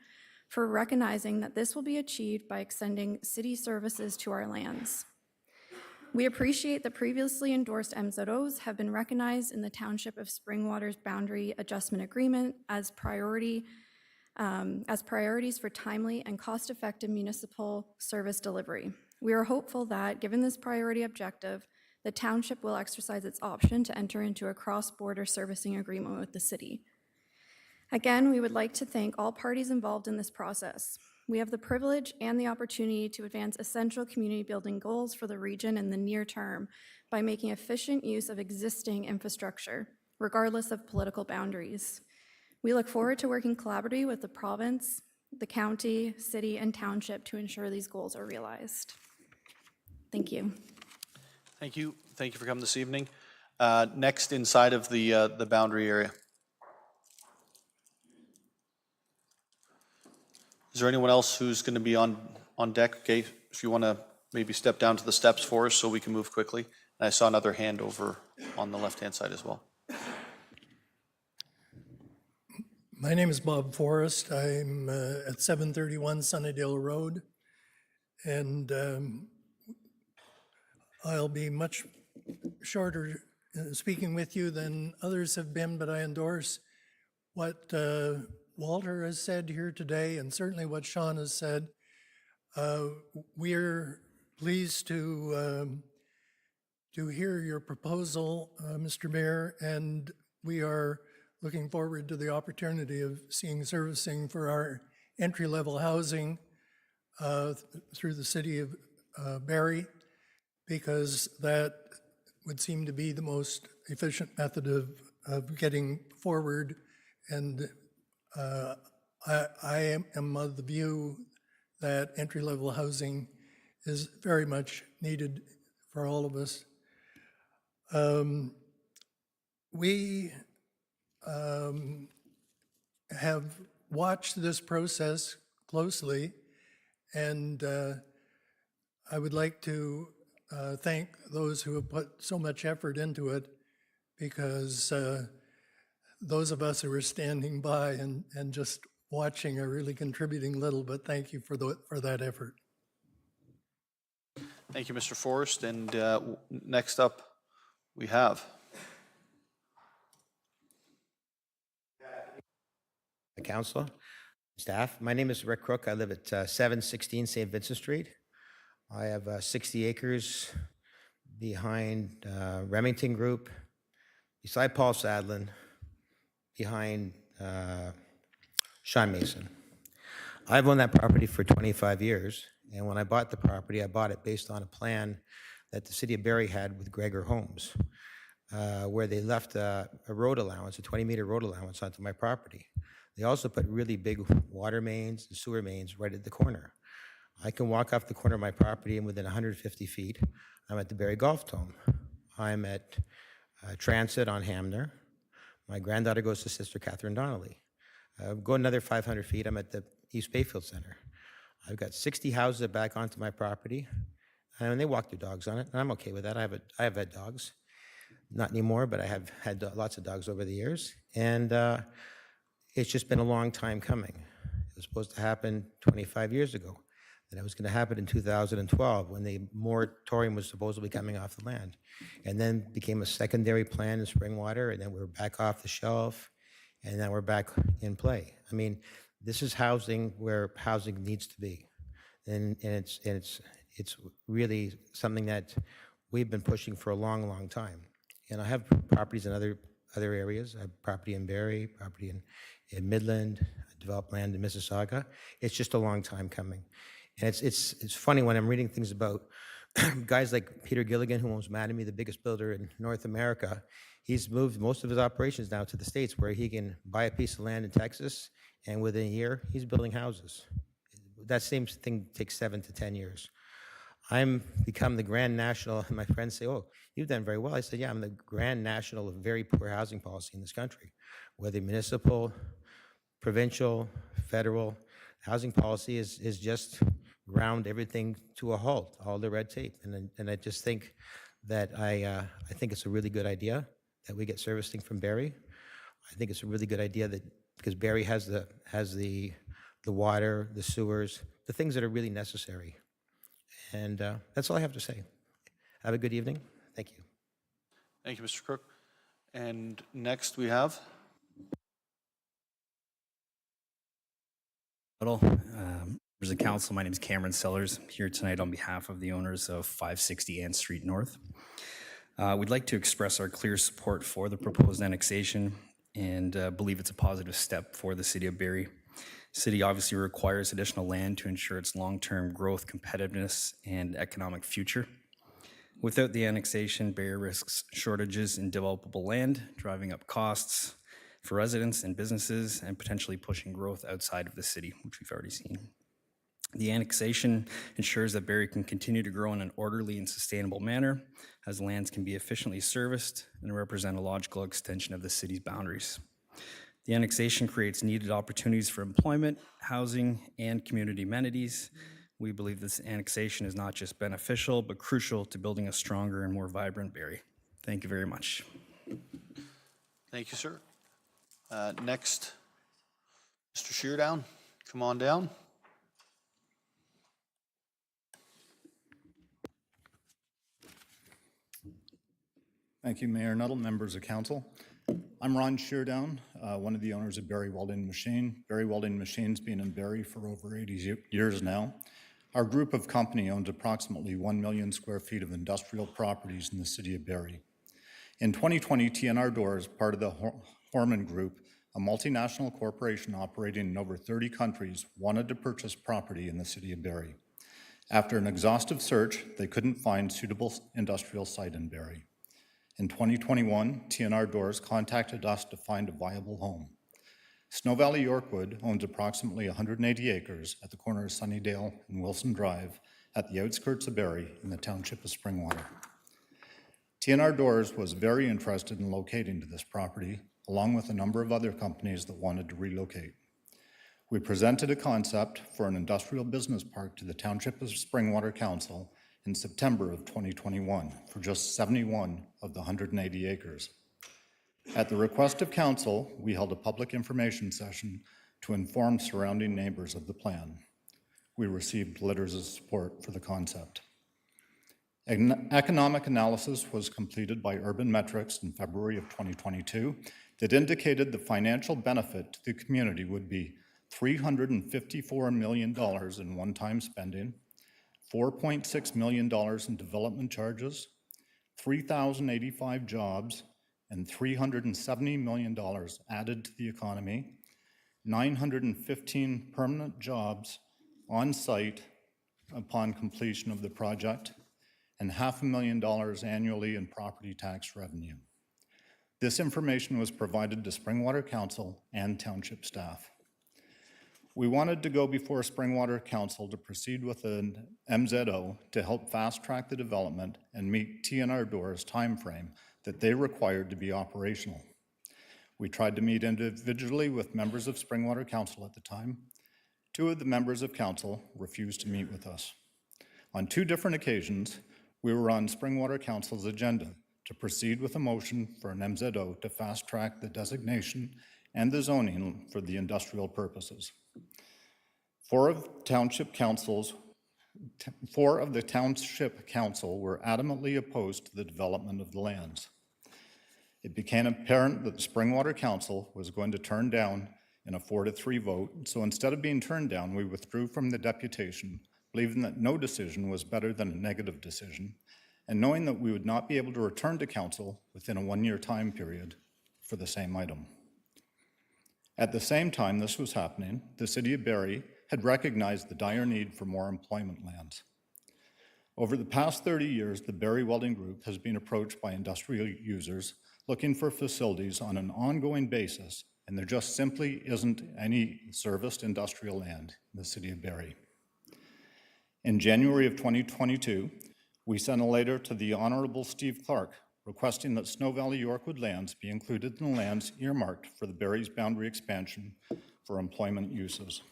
Speaker 9: for recognizing that this will be achieved by extending city services to our lands. We appreciate that previously endorsed MZOs have been recognized in the Township of Springwater's Boundary Adjustment Agreement as priorities for timely and cost-effective municipal service delivery. We are hopeful that, given this priority objective, the township will exercise its option to enter into a cross-border servicing agreement with the city. Again, we would like to thank all parties involved in this process. We have the privilege and the opportunity to advance essential community building goals for the region in the near term by making efficient use of existing infrastructure, regardless of political boundaries. We look forward to working collaboratively with the province the county, city, and township to ensure these goals are realized. Thank you.
Speaker 1: Thank you. Thank you for coming this evening. Next, inside of the boundary area. Is there anyone else who's going to be on deck? Okay, if you want to maybe step down to the steps for us so we can move quickly. And I saw another hand over on the left-hand side as well.
Speaker 10: My name is Bob Forrest. I'm at 731 Sunnydale Road, and I'll be much shorter speaking with you than others have been, but I endorse what Walter has said here today, and certainly what Sean has said. We're pleased to hear your proposal, Mr. Mayor, and we are looking forward to the opportunity of seeing servicing for our entry-level housing through the city of Barrie, because that would seem to be the most efficient method of getting forward. And I am of the view that entry-level housing is very much needed for all of us. We have watched this process closely, and I would like to thank those who have put so much effort into it, because those of us who are standing by and just watching are really contributing little, but thank you for that effort.
Speaker 1: Thank you, Mr. Forrest. And next up, we have.
Speaker 11: Council, staff. My name is Rick Crook. I live at 716 St. Vincent Street. I have 60 acres behind Remington Group, beside Paul Sadlin, behind Sean Mason. I've owned that property for 25 years, and when I bought the property, I bought it based on a plan that the City of Barrie had with Gregor Homes, where they left a road allowance, a 20-meter road allowance onto my property. They also put really big water mains and sewer mains right at the corner. I can walk off the corner of my property, and within 150 feet, I'm at the Barrie Golf Dome. I'm at Transit on Hamner. My granddaughter goes to Sister Catherine Donnelly. Go another 500 feet, I'm at the East Bayfield Center. I've got 60 houses that back onto my property, and they walk their dogs on it, and I'm okay with that. I have had dogs. Not anymore, but I have had lots of dogs over the years. And it's just been a long time coming. It was supposed to happen 25 years ago. And it was going to happen in 2012 when the moratorium was supposedly coming off the land. And then became a secondary plan in Springwater, and then we were back off the shelf, and then we're back in play. I mean, this is housing where housing needs to be. And it's really something that we've been pushing for a long, long time. And I have properties in other areas. I have property in Barrie, property in Midland, developed land in Mississauga. It's just a long time coming. And it's funny when I'm reading things about guys like Peter Gilligan, who owns Mattamy, the biggest builder in North America. He's moved most of his operations now to the States, where he can buy a piece of land in Texas, and within a year, he's building houses. That same thing takes 7 to 10 years. I'm become the Grand National, and my friends say, oh, you've done very well. I said, yeah, I'm the Grand National of very poor housing policy in this country, whether municipal, provincial, federal. Housing policy is just ground everything to a halt, all the red tape. And I just think that I think it's a really good idea that we get servicing from Barrie. I think it's a really good idea that because Barrie has the water, the sewers, the things that are really necessary. And that's all I have to say. Have a good evening. Thank you.
Speaker 1: Thank you, Mr. Crook. And next we have.
Speaker 12: Members of council, my name is Cameron Sellers, here tonight on behalf of the owners of 560 Ann Street North. We'd like to express our clear support for the proposed annexation and believe it's a positive step for the City of Barrie. City obviously requires additional land to ensure its long-term growth, competitiveness, and economic future. Without the annexation, Barrie risks shortages in developable land, driving up costs, for residents and businesses and potentially pushing growth outside of the city, which we've already seen. The annexation ensures that Barrie can continue to grow in an orderly and sustainable manner, as lands can be efficiently serviced and represent a logical extension of the city's boundaries. The annexation creates needed opportunities for employment, housing, and community amenities. We believe this annexation is not just beneficial, but crucial to building a stronger and more vibrant Barrie. Thank you very much.
Speaker 1: Thank you, sir. Next, Mr. Sheardown, come on down.
Speaker 13: Thank you, Mayor Nuttall, members of council. I'm Ron Sheardown, one of the owners of Barrie Welding Machine. Barrie Welding Machine's been in Barrie for over 80 years now. Our group of company owns approximately 1 million square feet of industrial properties in the city of Barrie. In 2020, TNR Doors, part of the Horman Group, a multinational corporation operating in over 30 countries, wanted to purchase property in the city of Barrie. After an exhaustive search, they couldn't find suitable industrial site in Barrie. In 2021, TNR Doors contacted us to find a viable home. Snow Valley Yorkwood owns approximately 180 acres at the corner of Sunnydale and Wilson Drive at the outskirts of Barrie in the township of Springwater. TNR Doors was very interested in locating to this property, along with a number of other companies that wanted to relocate. We presented a concept for an industrial business park to the Township of Springwater Council in September of 2021 for just 71 of the 180 acres. At the request of council, we held a public information session to inform surrounding neighbors of the plan. We received letters of support for the concept. An economic analysis was completed by Urban Metrics in February of 2022 that indicated the financial benefit to the community would be $354 million in one-time spending, $4.6 million in development charges, 3,085 jobs, and $370 million added to the economy, 915 permanent jobs on site upon completion of the project, and $500,000 annually in property tax revenue. This information was provided to Springwater Council and township staff. We wanted to go before Springwater Council to proceed with an MZO to help fast-track the development and meet TNR Doors' timeframe that they required to be operational. We tried to meet individually with members of Springwater Council at the time. 2 of the members of council refused to meet with us. On 2 different occasions, we were on Springwater Council's agenda to proceed with a motion for an MZO to fast-track the designation and the zoning for the industrial purposes. 4 of the township council were adamantly opposed to the development of the lands. It became apparent that the Springwater Council was going to turn down in a 4-3 vote, so instead of being turned down, we withdrew from the deputation, believing that no decision was better than a negative decision, and knowing that we would not be able to return to council within a 1-year time period for the same item. At the same time this was happening, the City of Barrie had recognized the dire need for more employment lands. Over the past 30 years, the Barrie Welding Group has been approached by industrial users looking for facilities on an ongoing basis, and there just simply isn't any serviced industrial land in the City of Barrie. In January of 2022, we sent a letter to the Honorable Steve Clark requesting that Snow Valley Yorkwood lands be included in the lands earmarked for the Barrie's boundary expansion for employment uses.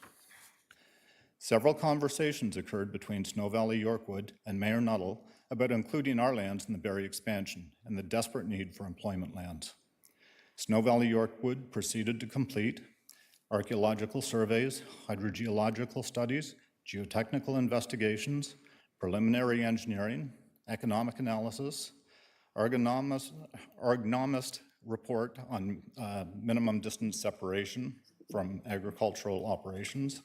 Speaker 13: Several conversations occurred between Snow Valley Yorkwood and Mayor Nuttall about including our lands in the Barrie expansion and the desperate need for employment lands. Snow Valley Yorkwood proceeded to complete archaeological surveys, hydrogeological studies, geotechnical investigations, preliminary engineering, economic analysis, ergonomist report on minimum distance separation from agricultural operations,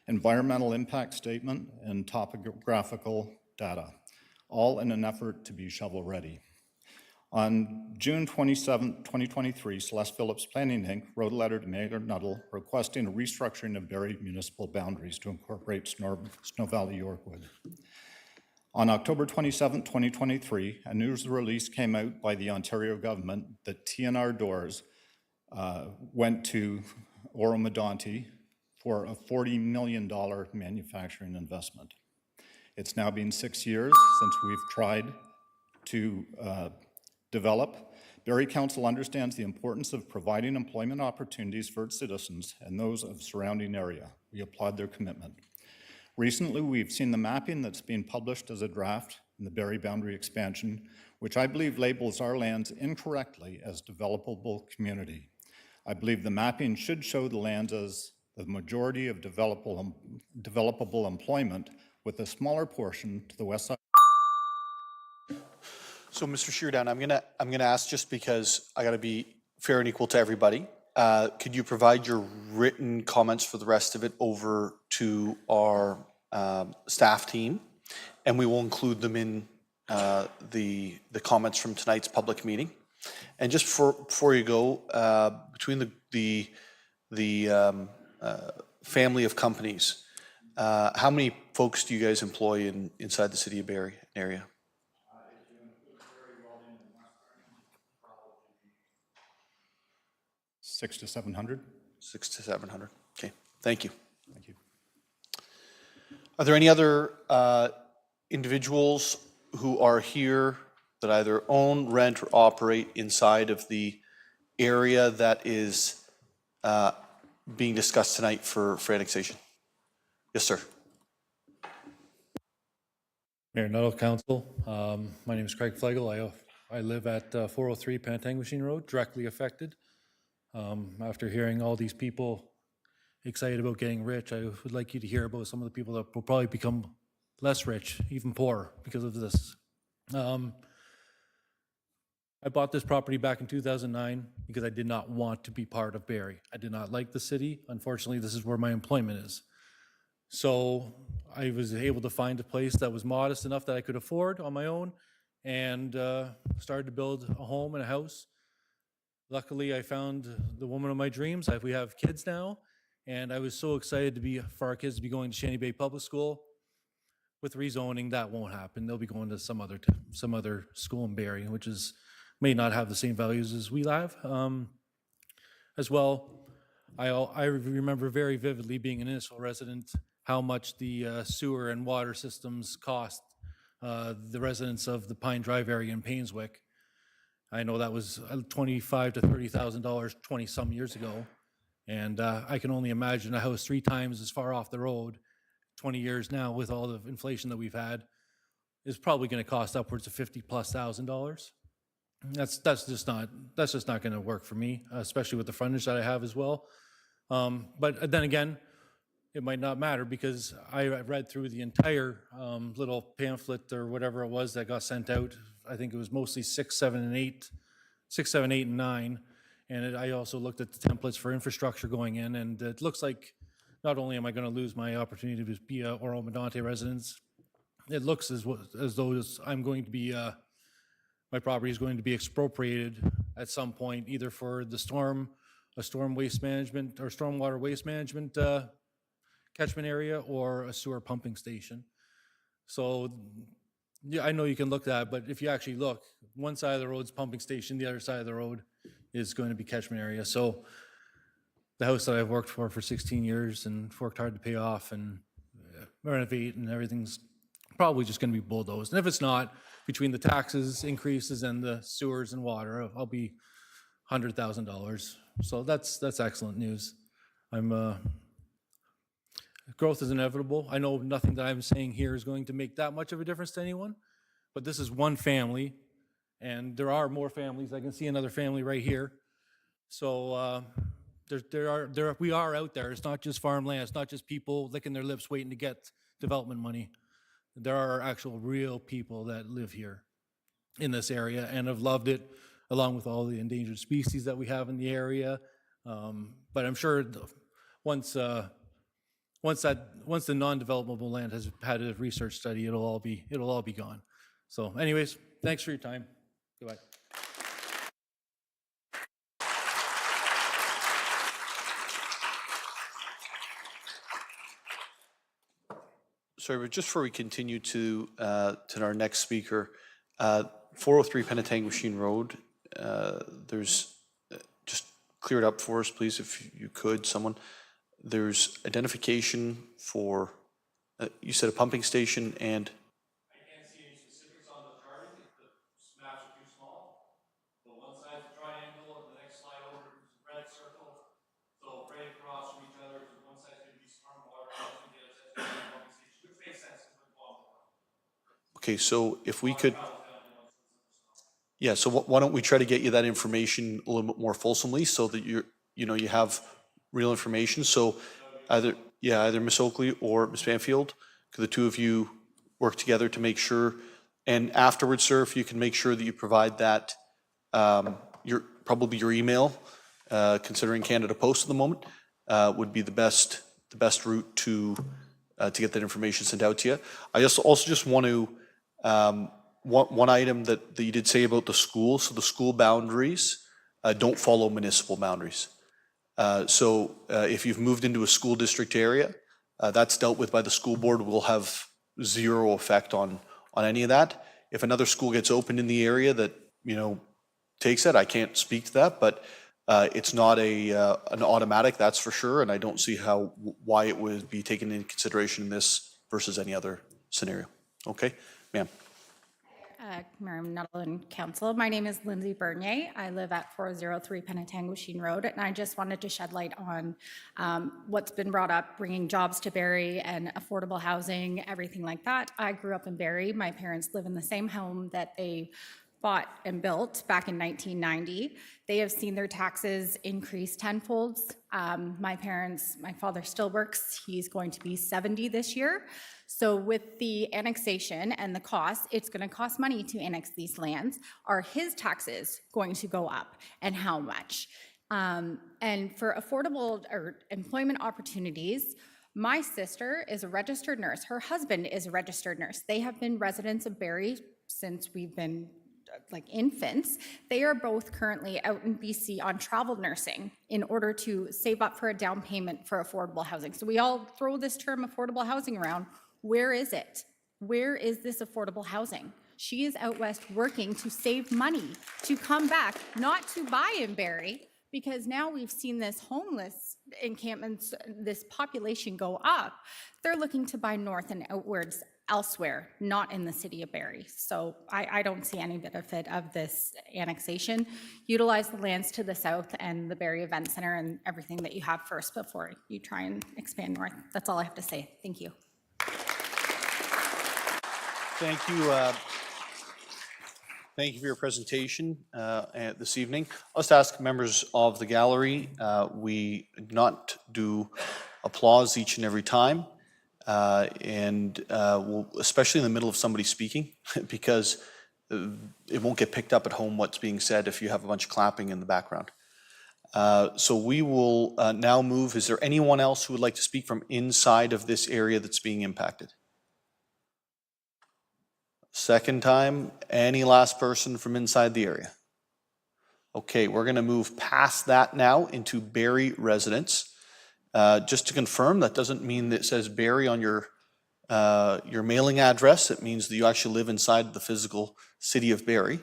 Speaker 13: environmental impact statement, and topographical data, all in an effort to be shovel-ready. On June 27, 2023, Celeste Phillips Planning Inc. wrote a letter to Mayor Nuttall requesting a restructuring of Barrie municipal boundaries to incorporate Snow Valley Yorkwood. On October 27, 2023, a news release came out by the Ontario government that TNR Doors went to Oro-Medonte for a $40 million manufacturing investment. It's now been 6 years since we've tried to develop. Barrie Council understands the importance of providing employment opportunities for its citizens and those of surrounding area. We applaud their commitment. Recently, we've seen the mapping that's being published as a draft in the Barrie boundary expansion, which I believe labels our lands incorrectly as developable community. I believe the mapping should show the lands as the majority of developable employment, with a smaller portion to the west side.
Speaker 1: So, Mr. Sheardown, I'm gonna ask, just because I gotta be fair and equal to everybody, could you provide your written comments for the rest of it over to our staff team? And we will include them in the comments from tonight's public meeting. And just before you go, between the family of companies, how many folks do you guys employ inside the City of Barrie area?
Speaker 13: 600 to 700.
Speaker 1: 600 to 700. Okay, thank you.
Speaker 13: Thank you.
Speaker 1: Are there any other individuals who are here that either own, rent, or operate inside of the area that is being discussed tonight for annexation? Yes, sir.
Speaker 14: Mayor Nuttall, Council. My name is Craig Flegel. I live at 403 Penetangwishing Road, directly affected. After hearing all these people excited about getting rich, I would like you to hear about some of the people that will probably become less rich, even poorer, because of this. I bought this property back in 2009 because I did not want to be part of Barrie. I did not like the city. Unfortunately, this is where my employment is. So I was able to find a place that was modest enough that I could afford on my own, and started to build a home and a house. Luckily, I found the woman of my dreams. We have kids now, and I was so excited for our kids to be going to Shanty Bay Public School. With rezoning, that won't happen. They'll be going to some other school in Barrie, which may not have the same values as we have. As well, I remember very vividly, being an initial resident, how much the sewer and water systems cost the residents of the Pine Drive area in Painswick. I know that was $25,000 to $30,000 20-some years ago, and I can only imagine a house 3 times as far off the road, 20 years now, with all the inflation that we've had, is probably going to cost upwards of $50,000+. That's just not going to work for me, especially with the frontage that I have as well. But then again, it might not matter, because I read through the entire little pamphlet or whatever it was that got sent out. I think it was mostly 6, 7, 8, and 9. And I also looked at the templates for infrastructure going in, and it looks like not only am I going to lose my opportunity to be a Oro-Medonte resident, it looks as though I'm going to be, my property is going to be expropriated at some point, either for the storm waste management or stormwater waste management catchment area, or a sewer pumping station. So yeah, I know you can look at that, but if you actually look, one side of the road's pumping station, the other side of the road is going to be catchment area. So the house that I've worked for 16 years and worked hard to pay off and renovate, and everything's probably just going to be bulldozed. And if it's not, between the taxes increases and the sewers and water, I'll be $100,000. So that's excellent news. Growth is inevitable. I know nothing that I'm saying here is going to make that much of a difference to anyone, but this is one family, and there are more families. I can see another family right here. So we are out there. It's not just farmland. It's not just people licking their lips waiting to get development money. There are actual real people that live here in this area and have loved it, along with all the endangered species that we have in the area. But I'm sure once the non-developable land has had a research study, it'll all be gone. So anyways, thanks for your time. Goodbye.
Speaker 1: Sorry, but just before we continue to our next speaker, 403 Penetangwishing Road, there's just clear it up for us, please, if you could, someone. There's identification for, you said a pumping station and? I can't see any specifics on the charting. The maps are too small. But one side's a triangle and the next slide over is a red circle. So right across from each other, so one side's going to be stormwater, the other side's going to be a pumping station, which makes sense. Okay, so if we could. Yeah, so why don't we try to get you that information a little bit more fulsomely so that you have real information. So either Ms. Oakley or Ms. Banfield, could the two of you work together to make sure, and afterwards, sir, if you can make sure that you provide that, probably your email, considering Canada Post at the moment, would be the best route to get that information sent out to you. I also just want to, one item that you did say about the school, so the school boundaries don't follow municipal boundaries. So if you've moved into a school district area, that's dealt with by the school board, will have zero effect on any of that. If another school gets opened in the area that, takes it, I can't speak to that, but it's not an automatic, that's for sure, and I don't see why it would be taken into consideration in this versus any other scenario. Okay, ma'am.
Speaker 15: Mayor Nuttall and Council. My name is Lindsay Bernier. I live at 403 Penetanguishene Road, and I just wanted to shed light on what's been brought up, bringing jobs to Barrie and affordable housing, everything like that. I grew up in Barrie. My parents live in the same home that they bought and built back in 1990. They have seen their taxes increase tenfold. My father still works. He's going to be 70 this year. So with the annexation and the cost, it's going to cost money to annex these lands. Are his taxes going to go up, and how much? And for affordable or employment opportunities, my sister is a registered nurse. Her husband is a registered nurse. They have been residents of Barrie since we've been like infants. They are both currently out in BC on travel nursing in order to save up for a down payment for affordable housing. So we all throw this term affordable housing around. Where is it? Where is this affordable housing? She is out west working to save money to come back, not to buy in Barrie, because now we've seen this homeless encampments, this population go up. They're looking to buy north and outwards elsewhere, not in the city of Barrie. So I don't see any benefit of this annexation. Utilize the lands to the south and the Barrie Event Center and everything that you have first before you try and expand north. That's all I have to say. Thank you.
Speaker 1: Thank you. Thank you for your presentation this evening. I'll just ask members of the gallery, we do not do applause each and every time. We'll, especially in the middle of somebody speaking, because it won't get picked up at home what's being said if you have a bunch of clapping in the background. So we will now move. Is there anyone else who would like to speak from inside of this area that's being impacted? Second time, any last person from inside the area? Okay, we're going to move past that now into Barrie residents. Just to confirm, that doesn't mean that it says Barrie on your mailing address. It means that you actually live inside the physical city of Barrie.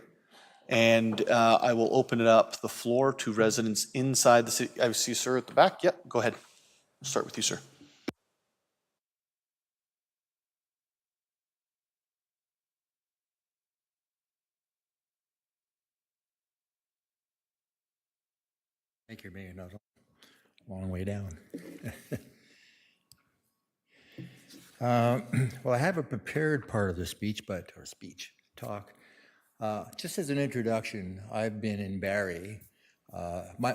Speaker 1: And I will open it up the floor to residents inside the city. I see sir at the back. Yep, go ahead. I'll start with you, sir.
Speaker 11: Thank you, Mayor Nuttall. Long way down. Well, I have a prepared part of the speech, talk. Just as an introduction, I've been in Barrie.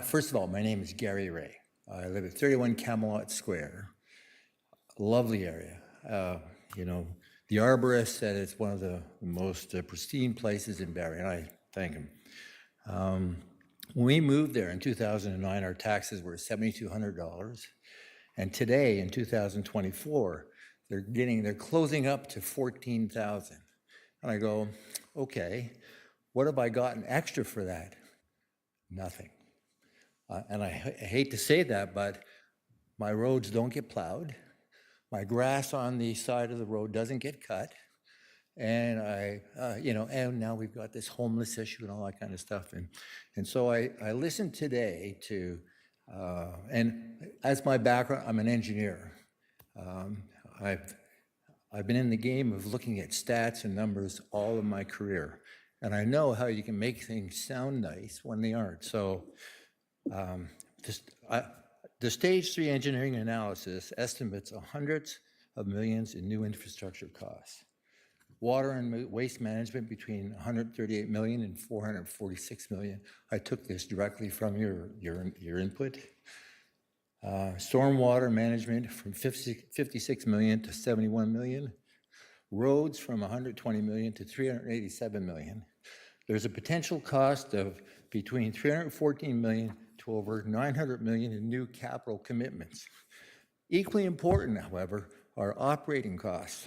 Speaker 11: First of all, my name is Gary Ray. I live at 31 Camelot Square. Lovely area. The arborist said it's one of the most pristine places in Barrie, and I thank him. When we moved there in 2009, our taxes were $7,200. And today, in 2024, they're closing up to $14,000. And I go, okay, what have I gotten extra for that? Nothing. And I hate to say that, but my roads don't get plowed. My grass on the side of the road doesn't get cut.
Speaker 16: And and now we've got this homeless issue and all that kind of stuff. And so I listened today to, and as my background, I'm an engineer. I've been in the game of looking at stats and numbers all of my career, and I know how you can make things sound nice when they aren't. So the Stage 3 engineering analysis estimates hundreds of millions in new infrastructure costs. Water and waste management between 138 million and 446 million. I took this directly from your input. Stormwater management from 56 million to 71 million. Roads from 120 million to 387 million. There's a potential cost of between 314 million to over 900 million in new capital commitments. Equally important, however, are operating costs.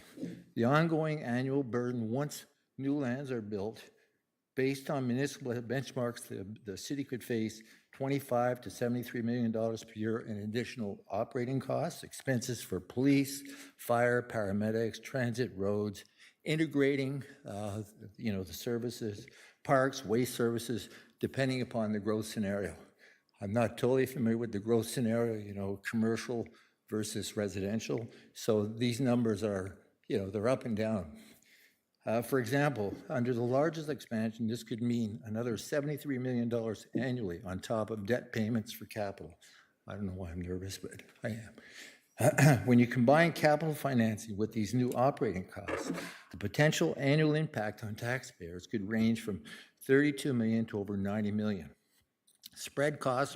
Speaker 16: The ongoing annual burden once new lands are built, based on municipal benchmarks, the city could face $25 to $73 million per year in additional operating costs, expenses for police, fire, paramedics, transit, roads, integrating the services, parks, waste services, depending upon the growth scenario. I'm not totally familiar with the growth scenario, commercial versus residential. So these numbers are, they're up and down. For example, under the largest expansion, this could mean another $73 million annually on top of debt payments for capital. I don't know why I'm nervous, but I am. When you combine capital financing with these new operating costs, the potential annual impact on taxpayers could range from 32 million to over 90 million. Spread costs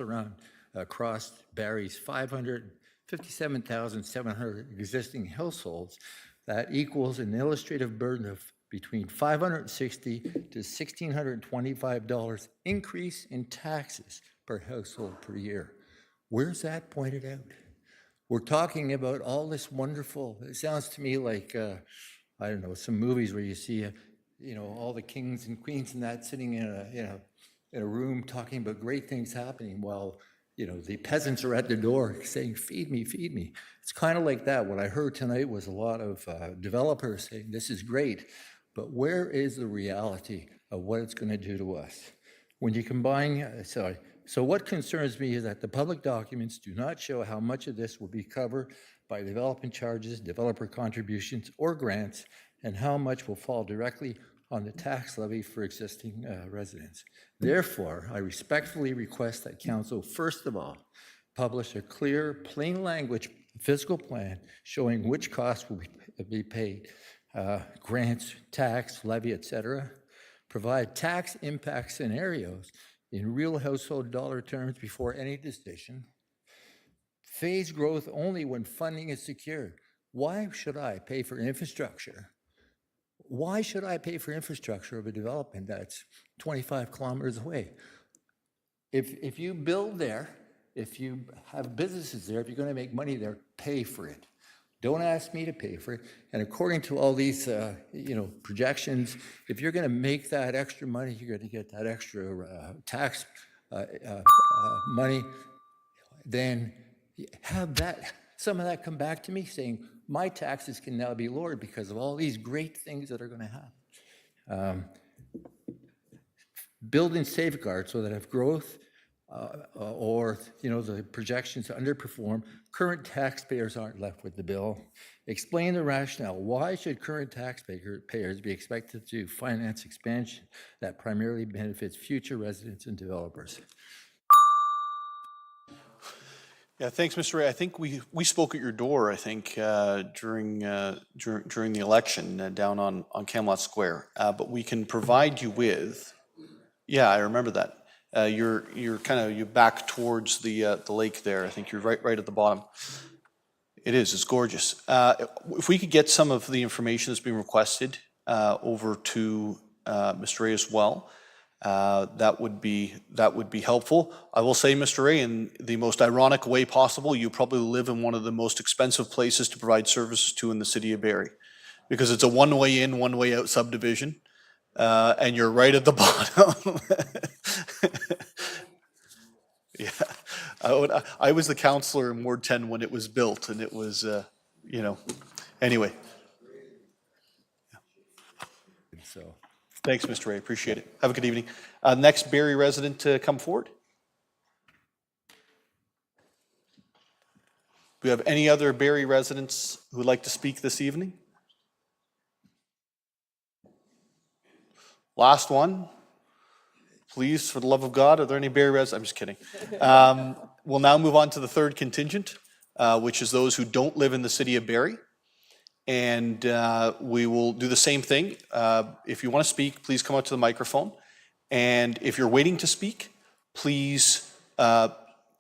Speaker 16: across Barrie's 557,700 existing households, that equals an illustrative burden of between $560 to $1,625 increase in taxes per household per year. Where's that pointed out? We're talking about all this wonderful, it sounds to me like, I don't know, some movies where you see, all the kings and queens and that sitting in a room talking about great things happening while, the peasants are at the door saying, feed me, feed me. It's kind of like that. What I heard tonight was a lot of developers saying, this is great, but where is the reality of what it's going to do to us? When you combine, so what concerns me is that the public documents do not show how much of this will be covered by development charges, developer contributions, or grants, and how much will fall directly on the tax levy for existing residents. Therefore, I respectfully request that Council, first of all, publish a clear, plain language fiscal plan showing which costs will be paid, grants, tax, levy, etc. Provide tax impact scenarios in real household dollar terms before any decision. Phase growth only when funding is secured. Why should I pay for infrastructure? Why should I pay for infrastructure of a development that's 25 kilometers away? If you build there, if you have businesses there, if you're going to make money there, pay for it. Don't ask me to pay for it. And according to all these, projections, if you're going to make that extra money, you're going to get that extra tax money. Then have that some of that come back to me saying my taxes can now be lowered because of all these great things that are going to happen. Building safeguards so that if growth or the projections underperform, current taxpayers aren't left with the bill. Explain the rationale. Why should current taxpayers be expected to finance expansion that primarily benefits future residents and developers?
Speaker 1: Yeah, thanks, Mr. Ray. I think we spoke at your door, I think, during the election down on Camelot Square. But we can provide you with, yeah, I remember that. You're back towards the lake there. I think you're right at the bottom. It's gorgeous. If we could get some of the information that's being requested over to Mr. Ray as well, that would be helpful. I will say, Mr. Ray, in the most ironic way possible, you probably live in one of the most expensive places to provide services to in the city of Barrie, because it's a one-way in, one-way out subdivision, and you're right at the bottom. Yeah, I was the councillor in Ward 10 when it was built, and it was, anyway.
Speaker 16: so.
Speaker 1: Thanks, Mr. Ray. Appreciate it. Have a good evening. Next Barrie resident to come forward. Do we have any other Barrie residents who would like to speak this evening? Last one. Please, for the love of God, are there any Barrie residents? I'm just kidding. We'll now move on to the third contingent, which is those who don't live in the city of Barrie. And we will do the same thing. If you want to speak, please come up to the microphone. And if you're waiting to speak, please at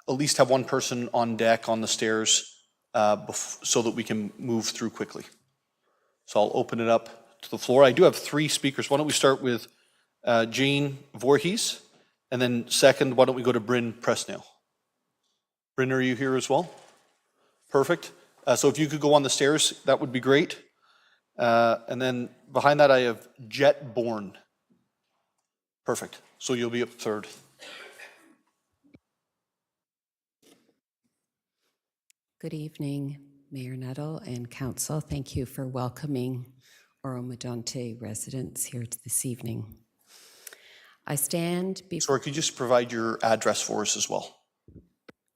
Speaker 1: least have one person on deck on the stairs so that we can move through quickly. So I'll open it up to the floor. I do have 3 speakers. Why don't we start with Jane Voorhees, and then second, why don't we go to Bryn Presnell? Bryn, are you here as well? Perfect. So if you could go on the stairs, that would be great. And then behind that, I have Jet Bourne. Perfect. So you'll be up third.
Speaker 17: Good evening, Mayor Nuttall and Council. Thank you for welcoming Oro-Medonte residents here this evening. I stand before...
Speaker 1: Sorry, could you just provide your address for us as well?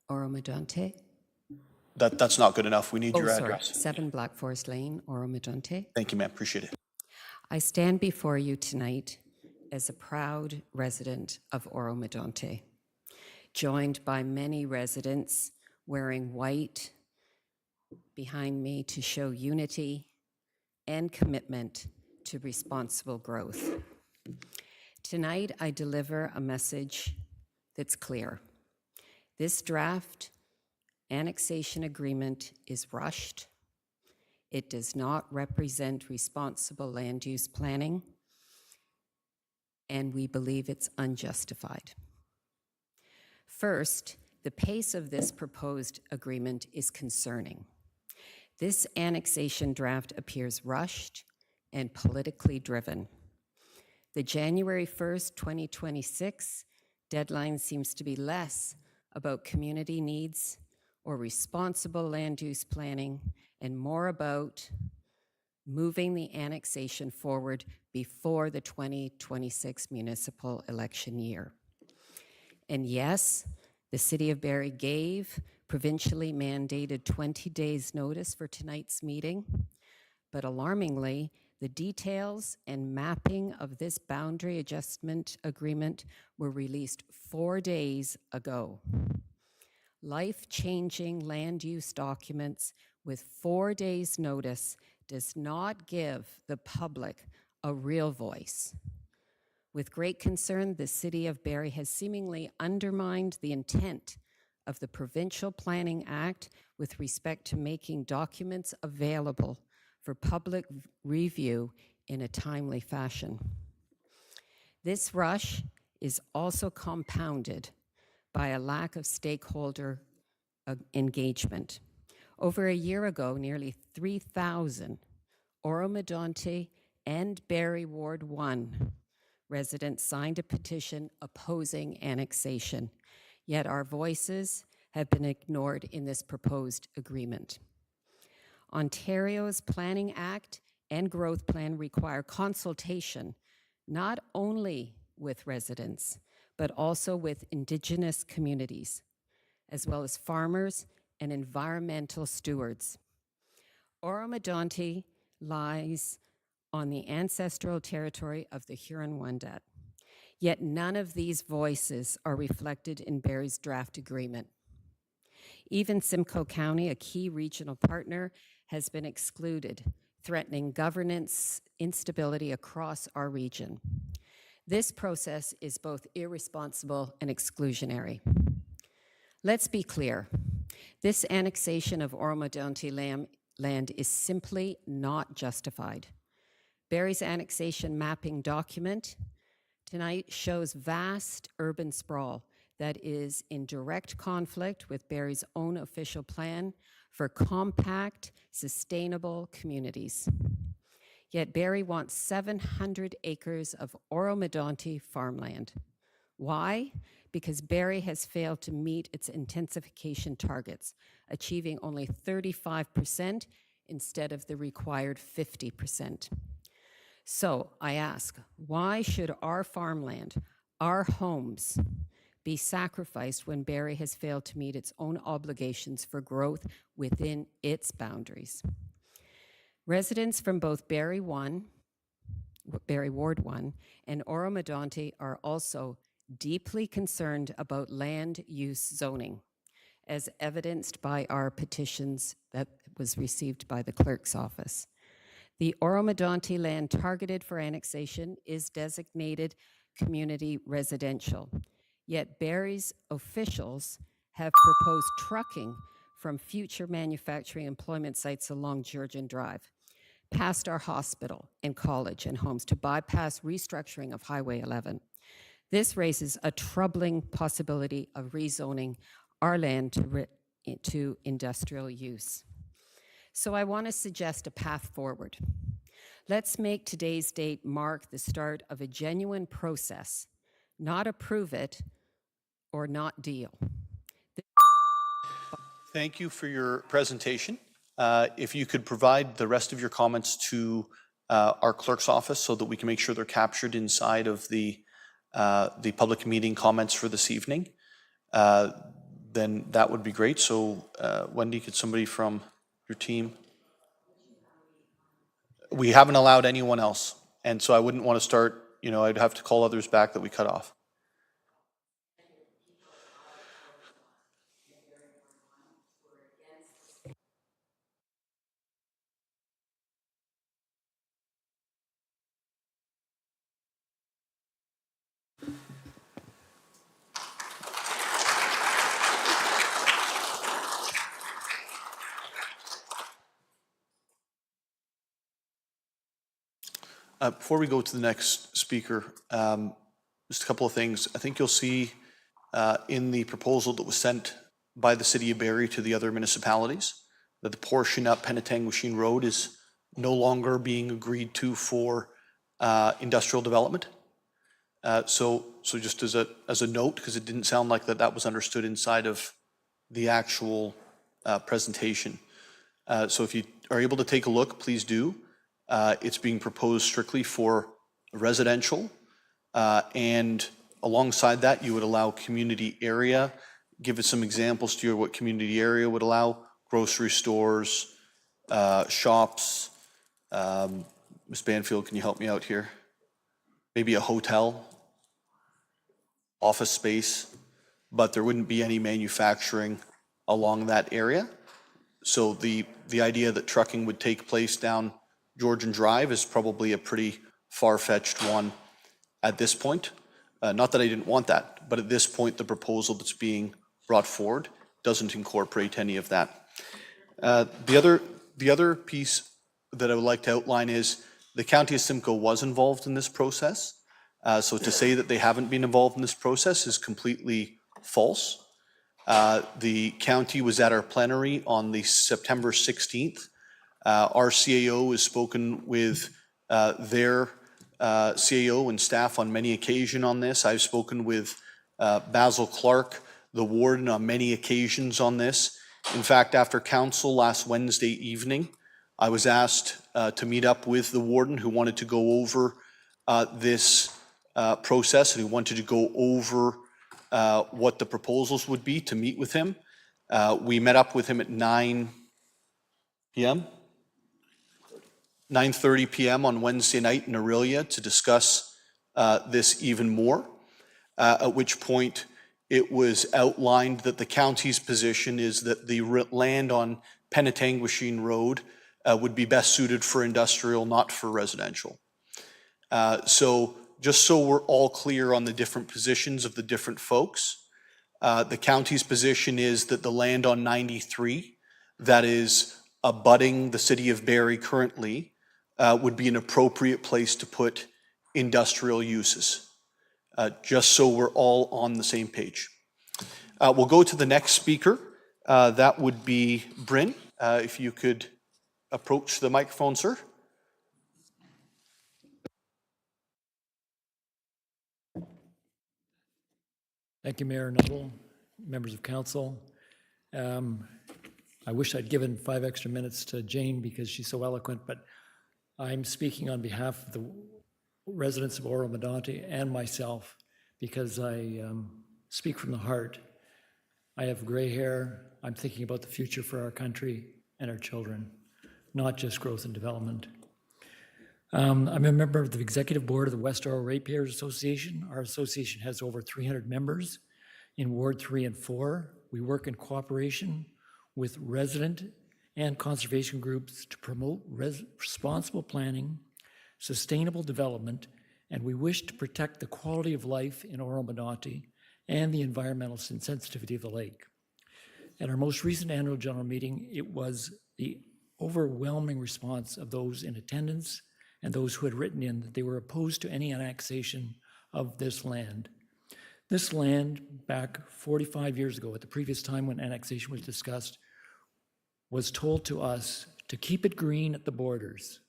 Speaker 17: Oro-Medonte?
Speaker 1: That's not good enough. We need your address.
Speaker 17: 7 Black Forest Lane, Oro-Medonte.
Speaker 1: Thank you, ma'am. Appreciate it.
Speaker 17: I stand before you tonight as a proud resident of Oro-Medonte, joined by many residents wearing white behind me to show unity and commitment to responsible growth. Tonight, I deliver a message that's clear. This draft annexation agreement is rushed. It does not represent responsible land use planning, and we believe it's unjustified. First, the pace of this proposed agreement is concerning. This annexation draft appears rushed and politically driven. The January 1st, 2026 deadline seems to be less about community needs or responsible land use planning and more about moving the annexation forward before the 2026 municipal election year. And yes, the City of Barrie gave provincially mandated 20 days notice for tonight's meeting, but alarmingly, the details and mapping of this boundary adjustment agreement were released 4 days ago. Life-changing land use documents with 4 days notice does not give the public a real voice. With great concern, the City of Barrie has seemingly undermined the intent of the Provincial Planning Act with respect to making documents available for public review in a timely fashion. This rush is also compounded by a lack of stakeholder engagement. Over a year ago, nearly 3,000 Oro-Medonte and Barrie Ward 1 residents signed a petition opposing annexation, yet our voices have been ignored in this proposed agreement. Ontario's Planning Act and Growth Plan require consultation not only with residents, but also with Indigenous communities, as well as farmers and environmental stewards. Oro-Medonte lies on the ancestral territory of the Huron-Wendat, yet none of these voices are reflected in Barrie's draft agreement. Even Simcoe County, a key regional partner, has been excluded, threatening governance instability across our region. This process is both irresponsible and exclusionary. Let's be clear. This annexation of Oro-Medonte land is simply not justified. Barrie's annexation mapping document tonight shows vast urban sprawl that is in direct conflict with Barrie's own official plan for compact, sustainable communities. Yet Barrie wants 700 acres of Oro-Medonte farmland. Why? Because Barrie has failed to meet its intensification targets, achieving only 35% instead of the required 50%. So I ask, why should our farmland, our homes, be sacrificed when Barrie has failed to meet its own obligations for growth within its boundaries? Residents from both Barrie Ward 1 and Oro-Medonte are also deeply concerned about land use zoning, as evidenced by our petitions that was received by the clerk's office. The Oro-Medonte land targeted for annexation is designated community residential, yet Barrie's officials have proposed trucking from future manufacturing employment sites along Georgian Drive, past our hospital and college and homes to bypass restructuring of Highway 11. This raises a troubling possibility of rezoning our land to industrial use. So I want to suggest a path forward. Let's make today's date mark the start of a genuine process, not approve it or not deal.
Speaker 1: Thank you for your presentation. If you could provide the rest of your comments to our clerk's office so that we can make sure they're captured inside of the public meeting comments for this evening, then that would be great. So Wendy, could somebody from your team? We haven't allowed anyone else. And so I wouldn't want to start, I'd have to call others back that we cut off. Before we go to the next speaker, just a couple of things. I think you'll see in the proposal that was sent by the City of Barrie to the other municipalities that the portion up Penetanguishene Road is no longer being agreed to for industrial development. So just as a note, because it didn't sound like that was understood inside of the actual presentation. So if you are able to take a look, please do. It's being proposed strictly for residential, and alongside that, you would allow community area. Give us some examples to what community area would allow: grocery stores, shops. Ms. Banfield, can you help me out here? Maybe a hotel, office space, but there wouldn't be any manufacturing along that area. So the idea that trucking would take place down Georgian Drive is probably a pretty far-fetched one at this point. Not that I didn't want that, but at this point, the proposal that's being brought forward doesn't incorporate any of that. The other piece that I would like to outline is the County of Simcoe was involved in this process. So to say that they haven't been involved in this process is completely false. The county was at our plenary on the September 16th. Our CAO has spoken with their CAO and staff on many occasions on this. I've spoken with Basil Clark, the warden, on many occasions on this. In fact, after council last Wednesday evening, I was asked to meet up with the warden who wanted to go over this process and who wanted to go over what the proposals would be, to meet with him. We met up with him at 9 p.m. 9:30 p.m. on Wednesday night in Aurelia to discuss this even more, at which point it was outlined that the county's position is that the land on Penetanguishene Road would be best suited for industrial, not for residential. So just so we're all clear on the different positions of the different folks, the county's position is that the land on 93, that is abutting the City of Barrie currently, would be an appropriate place to put industrial uses, just so we're all on the same page. We'll go to the next speaker. That would be Bryn. If you could approach the microphone, sir.
Speaker 18: Thank you, Mayor Nuttall, members of council. I wish I'd given 5 extra minutes to Jane because she's so eloquent, but I'm speaking on behalf of the residents of Oro-Medonte and myself because I speak from the heart. I have gray hair. I'm thinking about the future for our country and our children, not just growth and development. I'm a member of the executive board of the West Oro Ratepayers Association. Our association has over 300 members in Ward 3 and 4. We work in cooperation with resident and conservation groups to promote responsible planning, sustainable development, and we wish to protect the quality of life in Oro-Medonte and the environmental sensitivity of the lake. At our most recent annual general meeting, it was the overwhelming response of those in attendance and those who had written in that they were opposed to any annexation of this land. This land, back 45 years ago, at the previous time when annexation was discussed, was told to us to keep it green at the borders.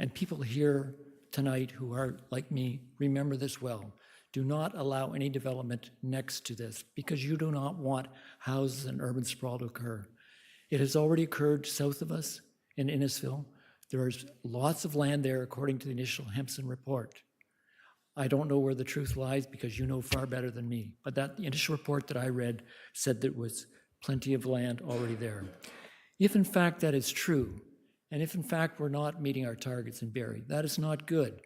Speaker 18: And people here tonight who are like me remember this well. Do not allow any development next to this because you do not want houses and urban sprawl to occur. It has already occurred south of us in Innisfil. There's lots of land there according to the initial Hempson report. I don't know where the truth lies because you know far better than me, but that initial report that I read said there was plenty of land already there. If in fact that is true, and if in fact we're not meeting our targets in Barrie, that is not good.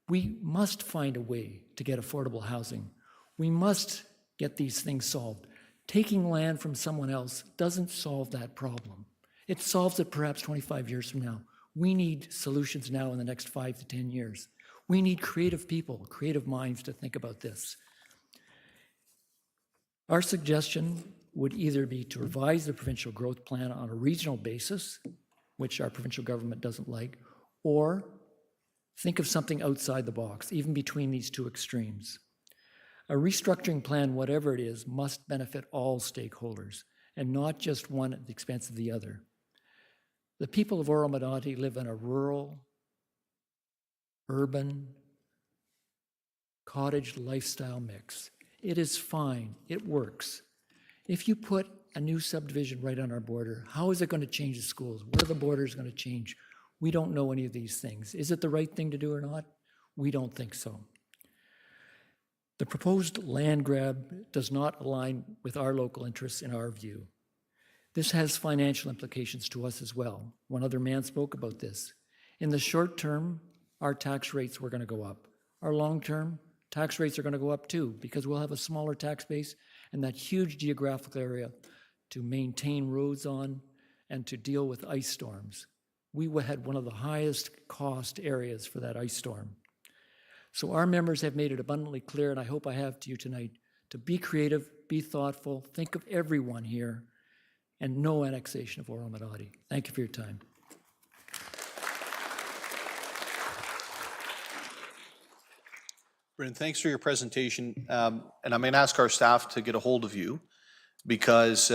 Speaker 18: We must find a way to get affordable housing. We must get these things solved. Taking land from someone else doesn't solve that problem. It solves it perhaps 25 years from now. We need solutions now in the next 5 to 10 years. We need creative people, creative minds to think about this. Our suggestion would either be to revise the provincial growth plan on a regional basis, which our provincial government doesn't like, or think of something outside the box, even between these two extremes. A restructuring plan, whatever it is, must benefit all stakeholders and not just one at the expense of the other. The people of Oro-Medonte live in a rural, urban, cottage lifestyle mix. It is fine, it works. If you put a new subdivision right on our border, how is it going to change the schools? What are the borders going to change? We don't know any of these things. Is it the right thing to do or not? We don't think so. The proposed land grab does not align with our local interests in our view. This has financial implications to us as well. One other man spoke about this. In the short term, our tax rates were going to go up. Our long term, tax rates are going to go up too because we'll have a smaller tax base and that huge geographical area to maintain roads on and to deal with ice storms. We had one of the highest cost areas for that ice storm. So our members have made it abundantly clear, and I hope I have to you tonight, to be creative, be thoughtful, think of everyone here, and no annexation of Oro-Medonte. Thank you for your time.
Speaker 1: Brendan, thanks for your presentation. And I'm going to ask our staff to get a hold of you because,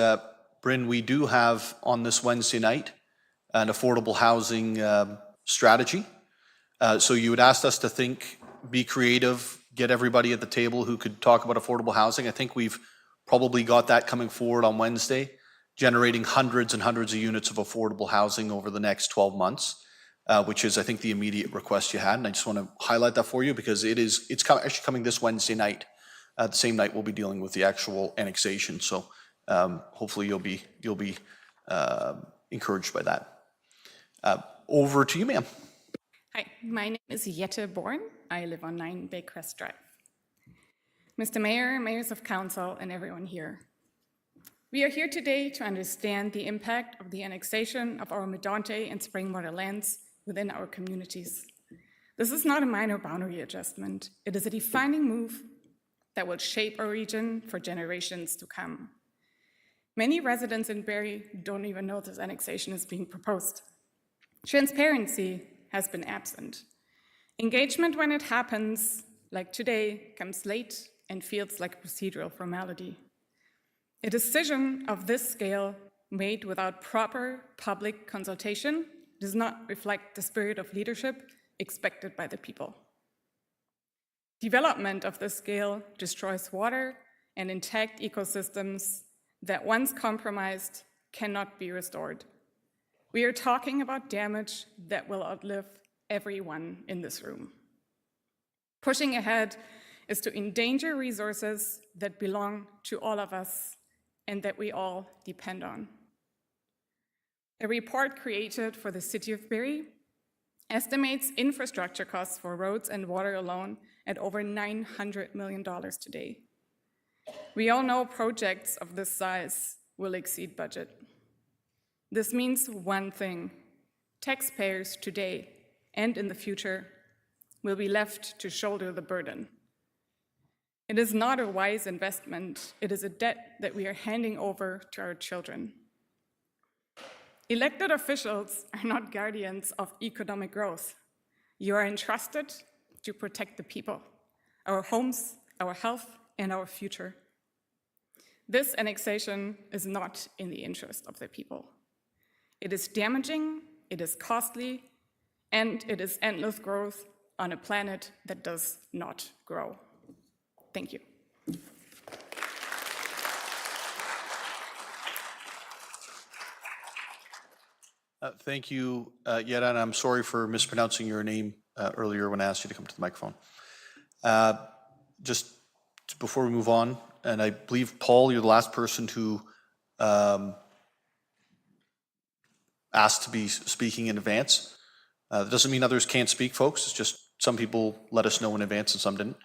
Speaker 1: Bryn, we do have on this Wednesday night an affordable housing strategy. So you had asked us to think, be creative, get everybody at the table who could talk about affordable housing. I think we've probably got that coming forward on Wednesday, generating hundreds and hundreds of units of affordable housing over the next 12 months. Which is, I think, the immediate request you had. And I just want to highlight that for you because it's actually coming this Wednesday night. The same night we'll be dealing with the actual annexation. So hopefully you'll be encouraged by that. Over to you, ma'am.
Speaker 19: Hi, my name is Jette Born. I live on 9 Baycrest Drive. Mr. Mayor, mayors of council, and everyone here. We are here today to understand the impact of the annexation of Oro-Medonte and Springwater lands within our communities. This is not a minor boundary adjustment. It is a defining move that will shape our region for generations to come. Many residents in Barrie don't even know this annexation is being proposed. Transparency has been absent. Engagement when it happens, like today, comes late and feels like a procedural formality. A decision of this scale made without proper public consultation does not reflect the spirit of leadership expected by the people. Development of this scale destroys water and intact ecosystems that once compromised cannot be restored. We are talking about damage that will outlive everyone in this room. Pushing ahead is to endanger resources that belong to all of us and that we all depend on. A report created for the City of Barrie estimates infrastructure costs for roads and water alone at over $900 million today. We all know projects of this size will exceed budget. This means one thing: taxpayers today and in the future will be left to shoulder the burden. It is not a wise investment. It is a debt that we are handing over to our children. Elected officials are not guardians of economic growth. You are entrusted to protect the people, our homes, our health, and our future. This annexation is not in the interest of the people. It is damaging, it is costly, and it is endless growth on a planet that does not grow. Thank you.
Speaker 1: Thank you, Yetta, and I'm sorry for mispronouncing your name earlier when I asked you to come to the microphone. Just before we move on, and I believe, Paul, you're the last person who asked to be speaking in advance. That doesn't mean others can't speak, folks. It's just some people let us know in advance and some didn't.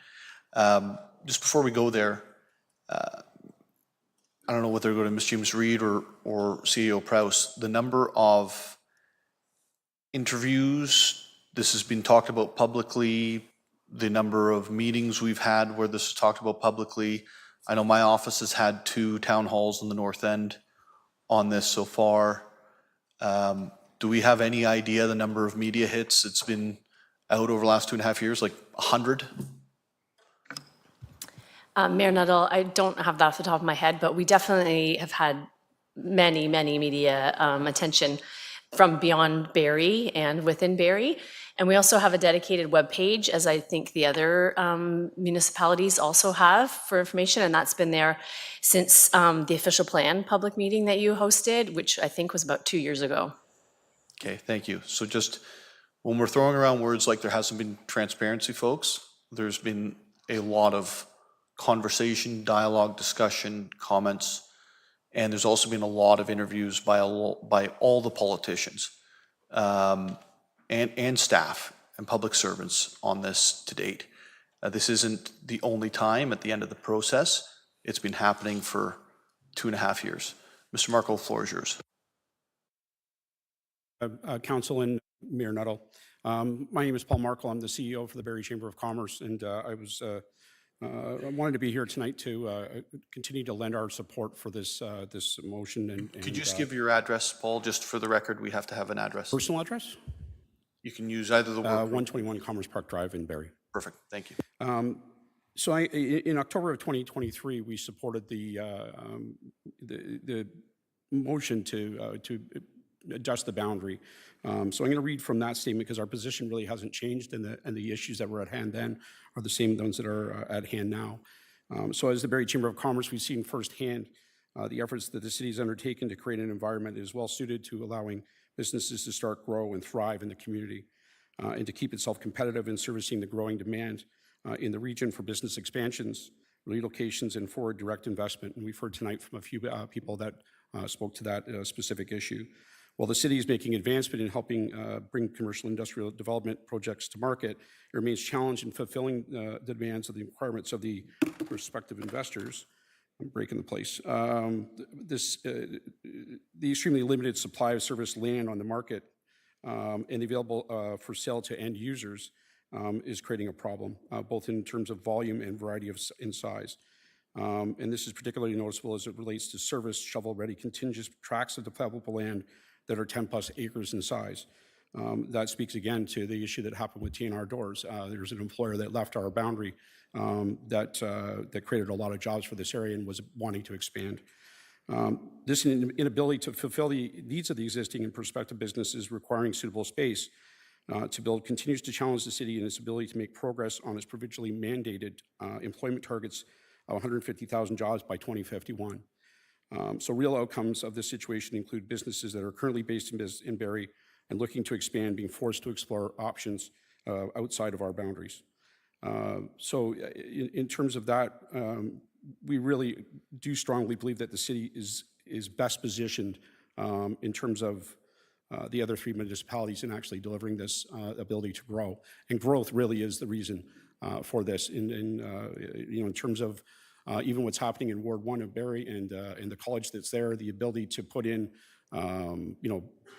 Speaker 1: Just before we go there, I don't know whether to go to Ms. James Reed or CEO Prowse. The number of interviews, this has been talked about publicly, the number of meetings we've had where this is talked about publicly. I know my office has had 2 town halls in the North End on this so far. Do we have any idea the number of media hits it's been out over the last 2.5 years, like 100?
Speaker 20: Mayor Nuttall, I don't have that off the top of my head, but we definitely have had many, many media attention from beyond Barrie and within Barrie. And we also have a dedicated webpage, as I think the other municipalities also have, for information, and that's been there since the official plan public meeting that you hosted, which I think was about 2 years ago.
Speaker 1: Okay, thank you. So just when we're throwing around words like there hasn't been transparency, folks, there's been a lot of conversation, dialogue, discussion, comments, and there's also been a lot of interviews by all the politicians and staff and public servants on this to date. This isn't the only time at the end of the process. It's been happening for 2.5 years. Mr. Marco, the floor is yours.
Speaker 21: Council and Mayor Nuttall. My name is Paul Markle. I'm the CEO for the Barrie Chamber of Commerce, and I wanted to be here tonight to continue to lend our support for this motion. And
Speaker 1: could you just give your address, Paul? Just for the record, we have to have an address.
Speaker 21: Personal address?
Speaker 1: You can use either the word.
Speaker 21: 121 Commerce Park Drive in Barrie.
Speaker 1: Perfect. Thank you.
Speaker 21: So in October of 2023, we supported the motion to adjust the boundary. So I'm going to read from that statement because our position really hasn't changed, and the issues that were at hand then are the same ones that are at hand now. So as the Barrie Chamber of Commerce, we've seen firsthand the efforts that the city has undertaken to create an environment that is well suited to allowing businesses to start, grow, and thrive in the community, and to keep itself competitive in servicing the growing demand in the region for business expansions, relocations, and forward direct investment. And we've heard tonight from a few people that spoke to that specific issue. While the city is making advancement in helping bring commercial industrial development projects to market, it remains challenged in fulfilling the demands of the requirements of the prospective investors. I'm breaking the place. The extremely limited supply of service land on the market and available for sale to end users is creating a problem, both in terms of volume and variety in size. And this is particularly noticeable as it relates to service shovel-ready contiguous tracts of developable land that are 10+ acres in size. That speaks again to the issue that happened with TNR Doors. There's an employer that left our boundary that created a lot of jobs for this area and was wanting to expand. This inability to fulfill the needs of the existing and prospective businesses requiring suitable space to build continues to challenge the city in its ability to make progress on its provincially mandated employment targets of 150,000 jobs by 2051. So real outcomes of this situation include businesses that are currently based in Barrie and looking to expand, being forced to explore options outside of our boundaries. So in terms of that, we really do strongly believe that the city is best positioned in terms of the other three municipalities in actually delivering this ability to grow. And growth really is the reason for this. In terms of even what's happening in Ward 1 of Barrie and the college that's there, the ability to put in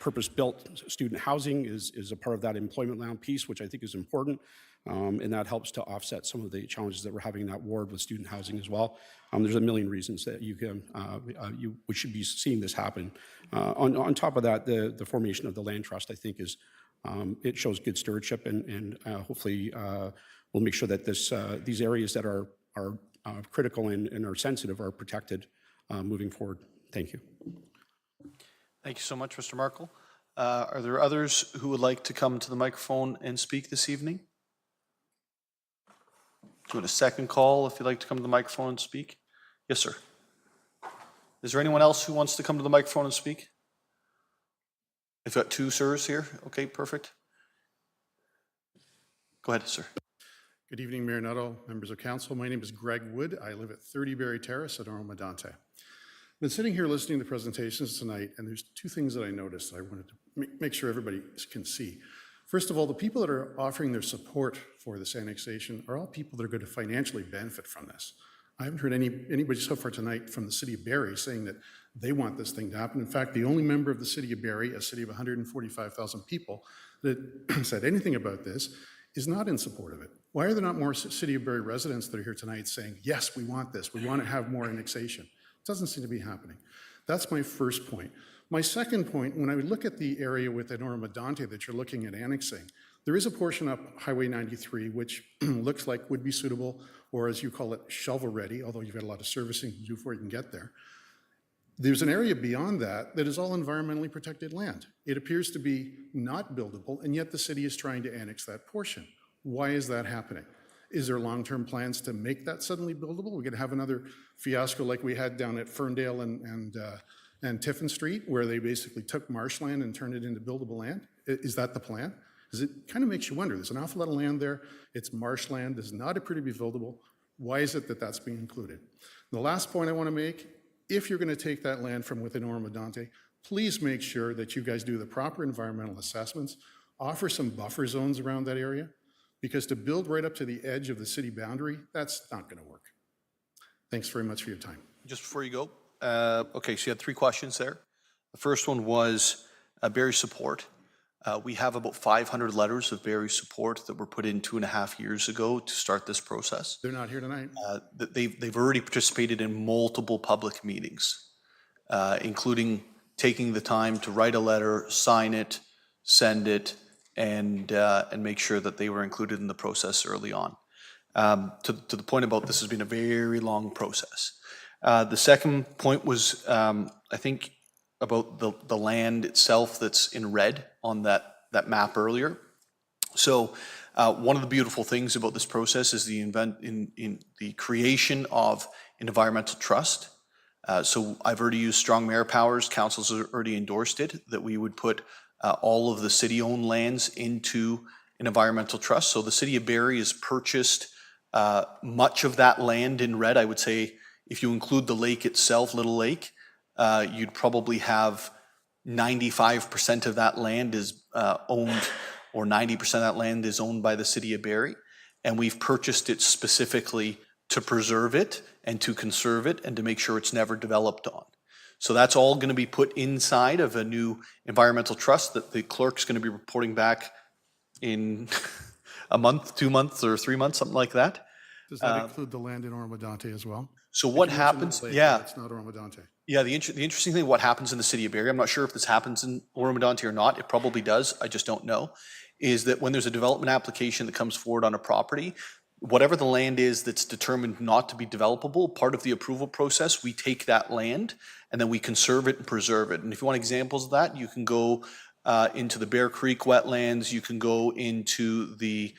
Speaker 21: purpose-built student housing is a part of that employment land piece, which I think is important. And that helps to offset some of the challenges that we're having in that ward with student housing as well. There's a million reasons that we should be seeing this happen. On top of that, the formation of the land trust, I think, it shows good stewardship, and hopefully we'll make sure that these areas that are critical and are sensitive are protected moving forward. Thank you.
Speaker 1: Thank you so much, Mr. Markle. Are there others who would like to come to the microphone and speak this evening? Doing a second call if you'd like to come to the microphone and speak. Yes, sir. Is there anyone else who wants to come to the microphone and speak? I've got two sirs here. Okay, perfect. Go ahead, sir.
Speaker 2: Good evening, Mayor Nuttall, members of council. My name is Greg Wood. I live at 30 Barrie Terrace at Oro-Medonte. I've been sitting here listening to the presentations tonight, and there's two things that I noticed that I wanted to make sure everybody can see. First of all, the people that are offering their support for this annexation are all people that are going to financially benefit from this. I haven't heard anybody so far tonight from the City of Barrie saying that they want this thing to happen. In fact, the only member of the City of Barrie, a city of 145,000 people, that said anything about this is not in support of it. Why are there not more City of Barrie residents that are here tonight saying, yes, we want this, we want to have more annexation? It doesn't seem to be happening. That's my first point. My second point, when I look at the area within Oro-Medonte that you're looking at annexing, there is a portion up Highway 93 which looks like would be suitable, or as you call it, shovel-ready, although you've got a lot of servicing to do before you can get there. There's an area beyond that that is all environmentally protected land. It appears to be not buildable, and yet the city is trying to annex that portion. Why is that happening? Is there long-term plans to make that suddenly buildable? We're going to have another fiasco like we had down at Ferndale and Tiffin Street, where they basically took marshland and turned it into buildable land? Is that the plan? Because it kind of makes you wonder. There's an awful lot of land there. It's marshland. Does not appear to be buildable. Why is it that that's being included? The last point I want to make, if you're going to take that land from within Oro-Medonte, please make sure that you guys do the proper environmental assessments, offer some buffer zones around that area, because to build right up to the edge of the city boundary, that's not going to work. Thanks very much for your time.
Speaker 1: Just before you go, okay, so you had three questions there. The first one was Barrie support. We have about 500 letters of Barrie support that were put in 2.5 years ago to start this process.
Speaker 2: They're not here tonight.
Speaker 1: They've already participated in multiple public meetings, including taking the time to write a letter, sign it, send it, and make sure that they were included in the process early on. To the point about this has been a very long process. The second point was, I think, about the land itself that's in red on that map earlier. So one of the beautiful things about this process is the creation of an environmental trust. So I've already used strong mayor powers. Council's already endorsed it, that we would put all of the city-owned lands into an environmental trust. So the City of Barrie has purchased much of that land in red. I would say if you include the lake itself, Little Lake, you'd probably have 95% of that land is owned, or 90% of that land is owned by the City of Barrie. And we've purchased it specifically to preserve it and to conserve it and to make sure it's never developed on. So that's all going to be put inside of a new environmental trust that the clerk's going to be reporting back in a month, 2 months, or 3 months, something like that.
Speaker 2: Does that include the land in Oro-Medonte as well?
Speaker 1: So what happens?
Speaker 2: Yeah, it's not Oro-Medonte.
Speaker 1: Yeah, the interesting thing, what happens in the City of Barrie, I'm not sure if this happens in Oro-Medonte or not, it probably does, I just don't know, is that when there's a development application that comes forward on a property, whatever the land is that's determined not to be developable, part of the approval process, we take that land and then we conserve it and preserve it. And if you want examples of that, you can go into the Bear Creek wetlands, you can go into the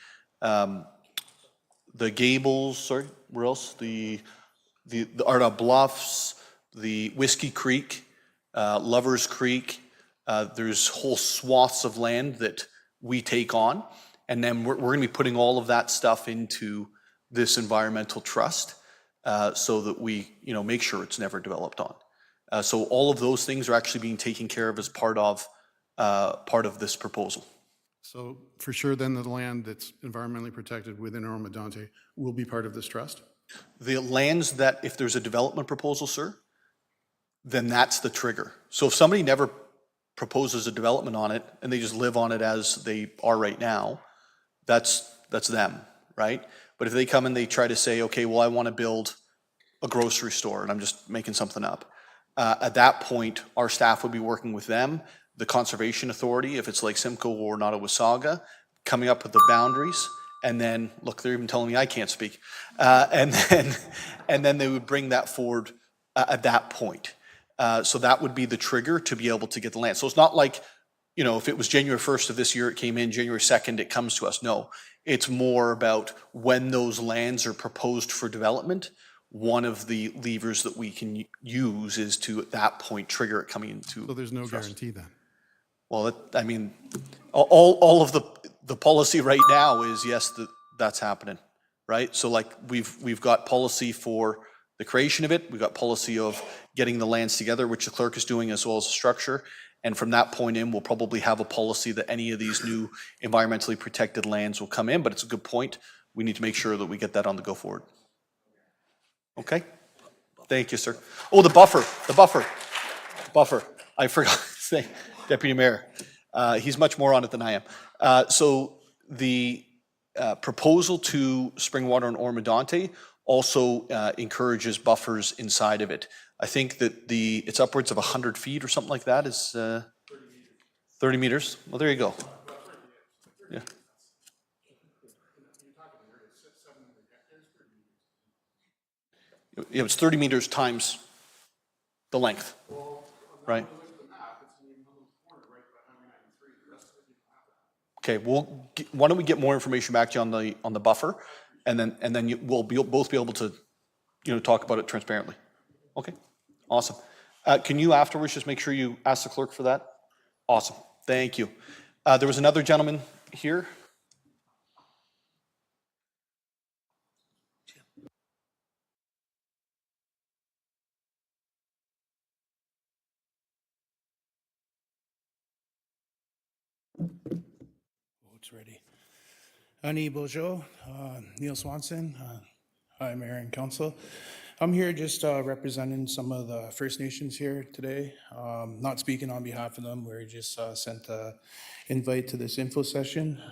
Speaker 1: Gables, sorry, where else? The Arda Bluffs, the Whiskey Creek, Lovers Creek, There's whole swaths of land that we take on, and then we're going to be putting all of that stuff into this environmental trust so that we, make sure it's never developed on. So all of those things are actually being taken care of as part of this proposal.
Speaker 2: So for sure, then the land that's environmentally protected within Oro-Medonte will be part of this trust?
Speaker 1: The lands that, if there's a development proposal, sir, then that's the trigger. So if somebody never proposes a development on it and they just live on it as they are right now, that's them, right? But if they come and they try to say, okay, well, I want to build a grocery store, and I'm just making something up, at that point, our staff would be working with them, the Conservation Authority, if it's Lake Simcoe or Nottawasaga, coming up with the boundaries, and then, look, they're even telling me I can't speak, and then they would bring that forward at that point. So that would be the trigger to be able to get the land. So it's not like, if it was January 1st of this year, it came in, January 2nd, it comes to us. No, it's more about when those lands are proposed for development. One of the levers that we can use is to, at that point, trigger it coming into.
Speaker 2: So there's no
Speaker 1: trust.
Speaker 2: guarantee then?
Speaker 1: Well, all of the policy right now is, yes, that's happening, right? So like we've got policy for the creation of it. We've got policy of getting the lands together, which the clerk is doing, as well as the structure. And from that point in, we'll probably have a policy that any of these new environmentally protected lands will come in, but it's a good point. We need to make sure that we get that on the go forward. Okay? Thank you, sir. Oh, the buffer. I forgot to say, Deputy Mayor. He's much more on it than I am. So the proposal to Springwater and Oro-Medonte also encourages buffers inside of it. I think that it's upwards of 100 feet or something like that is 30 meters. Well, there you go. Yeah. Yeah, it's 30 meters times the length, right? Okay, well, why don't we get more information back to you on the buffer, and then we'll both be able to, talk about it transparently. Okay, awesome. Can you afterwards just make sure you ask the clerk for that? Awesome, thank you. There was another gentleman here.
Speaker 3: It's ready. Ani Bojo, Neil Swanson. Hi, Mayor and Council. I'm here just representing some of the First Nations here today. Not speaking on behalf of them. We just sent an invite to this info session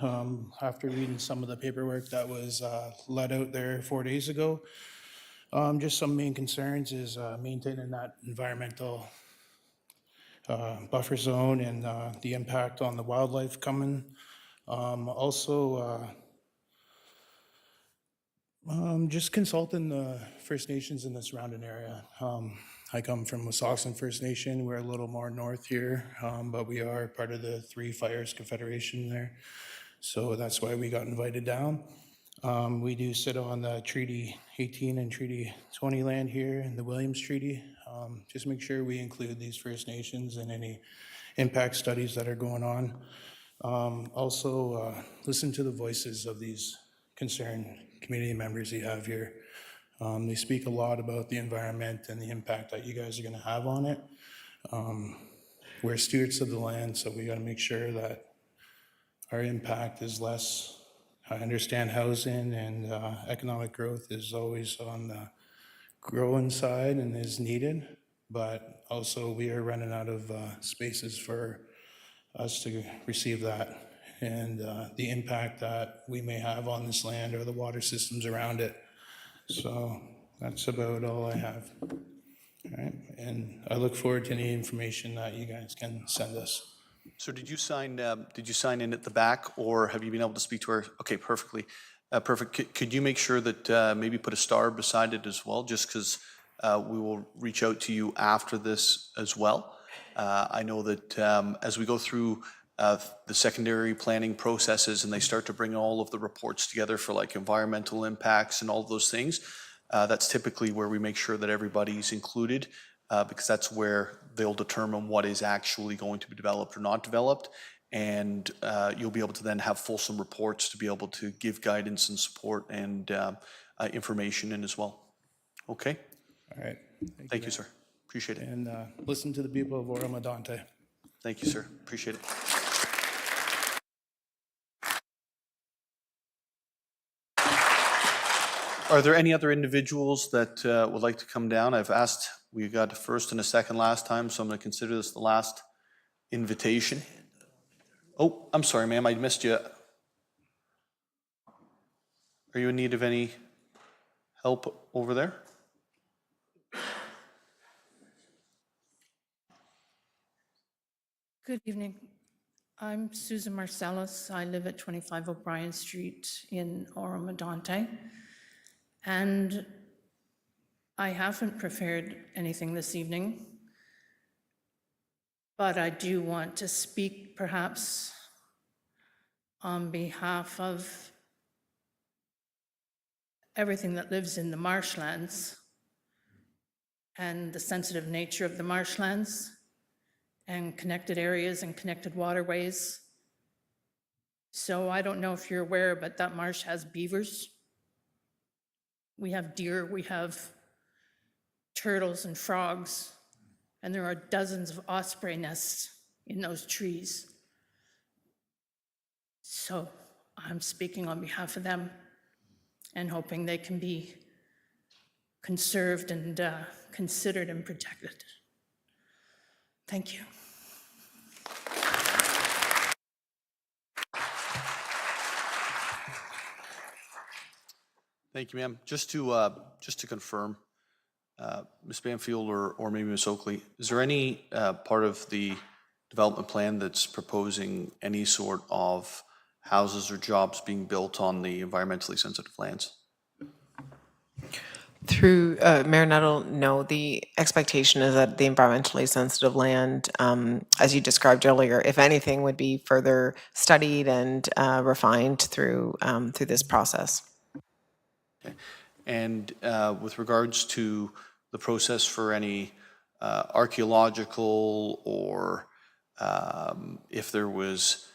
Speaker 3: after reading some of the paperwork that was let out there 4 days ago. Just some main concerns is maintaining that environmental buffer zone and the impact on the wildlife coming. Just consulting the First Nations in the surrounding area. I come from Wissahickon First Nation. We're a little more north here, but we are part of the Three Fires Confederation there. So that's why we got invited down. We do sit on the Treaty 18 and Treaty 20 land here in the Williams Treaty. Just make sure we include these First Nations in any impact studies that are going on. Listen to the voices of these concerned community members you have here. They speak a lot about the environment and the impact that you guys are going to have on it. We're stewards of the land, so we got to make sure that our impact is less. I understand housing and economic growth is always on the growing side and is needed, but also we are running out of spaces for us to receive that and the impact that we may have on this land or the water systems around it. So that's about all I have. All right, and I look forward to any information that you guys can send us.
Speaker 1: So did you sign in at the back, or have you been able to speak to her? Okay, perfectly. Perfect. Could you make sure that maybe put a star beside it as well, just because we will reach out to you after this as well. I know that as we go through the secondary planning processes and they start to bring all of the reports together for like environmental impacts and all of those things, that's typically where we make sure that everybody's included because that's where they'll determine what is actually going to be developed or not developed. And you'll be able to then have fulsome reports to be able to give guidance and support and information in as well. Okay?
Speaker 3: All right.
Speaker 1: Thank you, sir. Appreciate it.
Speaker 3: And listen to the people of Oro-Medonte.
Speaker 1: Thank you, sir. Appreciate it. Are there any other individuals that would like to come down? I've asked, we got a first and a second last time, so I'm going to consider this the last invitation. Oh, I'm sorry, ma'am, I missed you. Are you in need of any help over there?
Speaker 4: Good evening. I'm Susan Marcellus. I live at 25 O'Brien Street in Oro-Medonte. And I haven't prepared anything this evening, but I do want to speak perhaps on behalf of everything that lives in the marshlands and the sensitive nature of the marshlands and connected areas and connected waterways. So I don't know if you're aware, but that marsh has beavers. We have deer, we have turtles and frogs, and there are dozens of osprey nests in those trees. So I'm speaking on behalf of them and hoping they can be conserved and considered and protected. Thank you.
Speaker 1: Thank you, ma'am. Just to confirm, Ms. Banfield or maybe Ms. Oakley, is there any part of the development plan that's proposing any sort of houses or jobs being built on the environmentally sensitive lands?
Speaker 22: Through Mayor Nuttall, no, the expectation is that the environmentally sensitive land, as you described earlier, if anything, would be further studied and refined through this process.
Speaker 1: Okay. And with regards to the process for any archaeological or if there was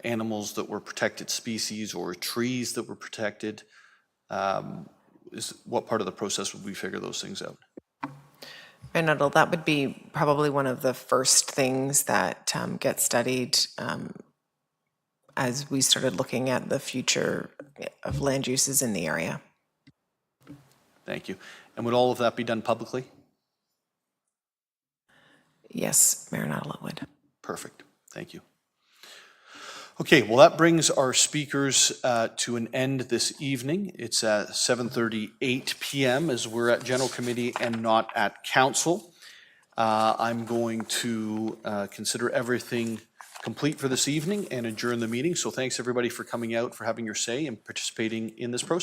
Speaker 1: animals that were protected species or trees that were protected, what part of the process would we figure those things out?
Speaker 22: Mayor Nuttall, that would be probably one of the first things that get studied as we started looking at the future of land uses in the area.
Speaker 1: Thank you. And would all of that be done publicly?
Speaker 22: Yes, Mayor Nuttall, it would.
Speaker 1: Perfect. Thank you. Okay, well, that brings our speakers to an end this evening. It's at 7:38 p.m. as we're at General Committee and not at Council. I'm going to consider everything complete for this evening and adjourn the meeting. So thanks everybody for coming out, for having your say and participating in this process.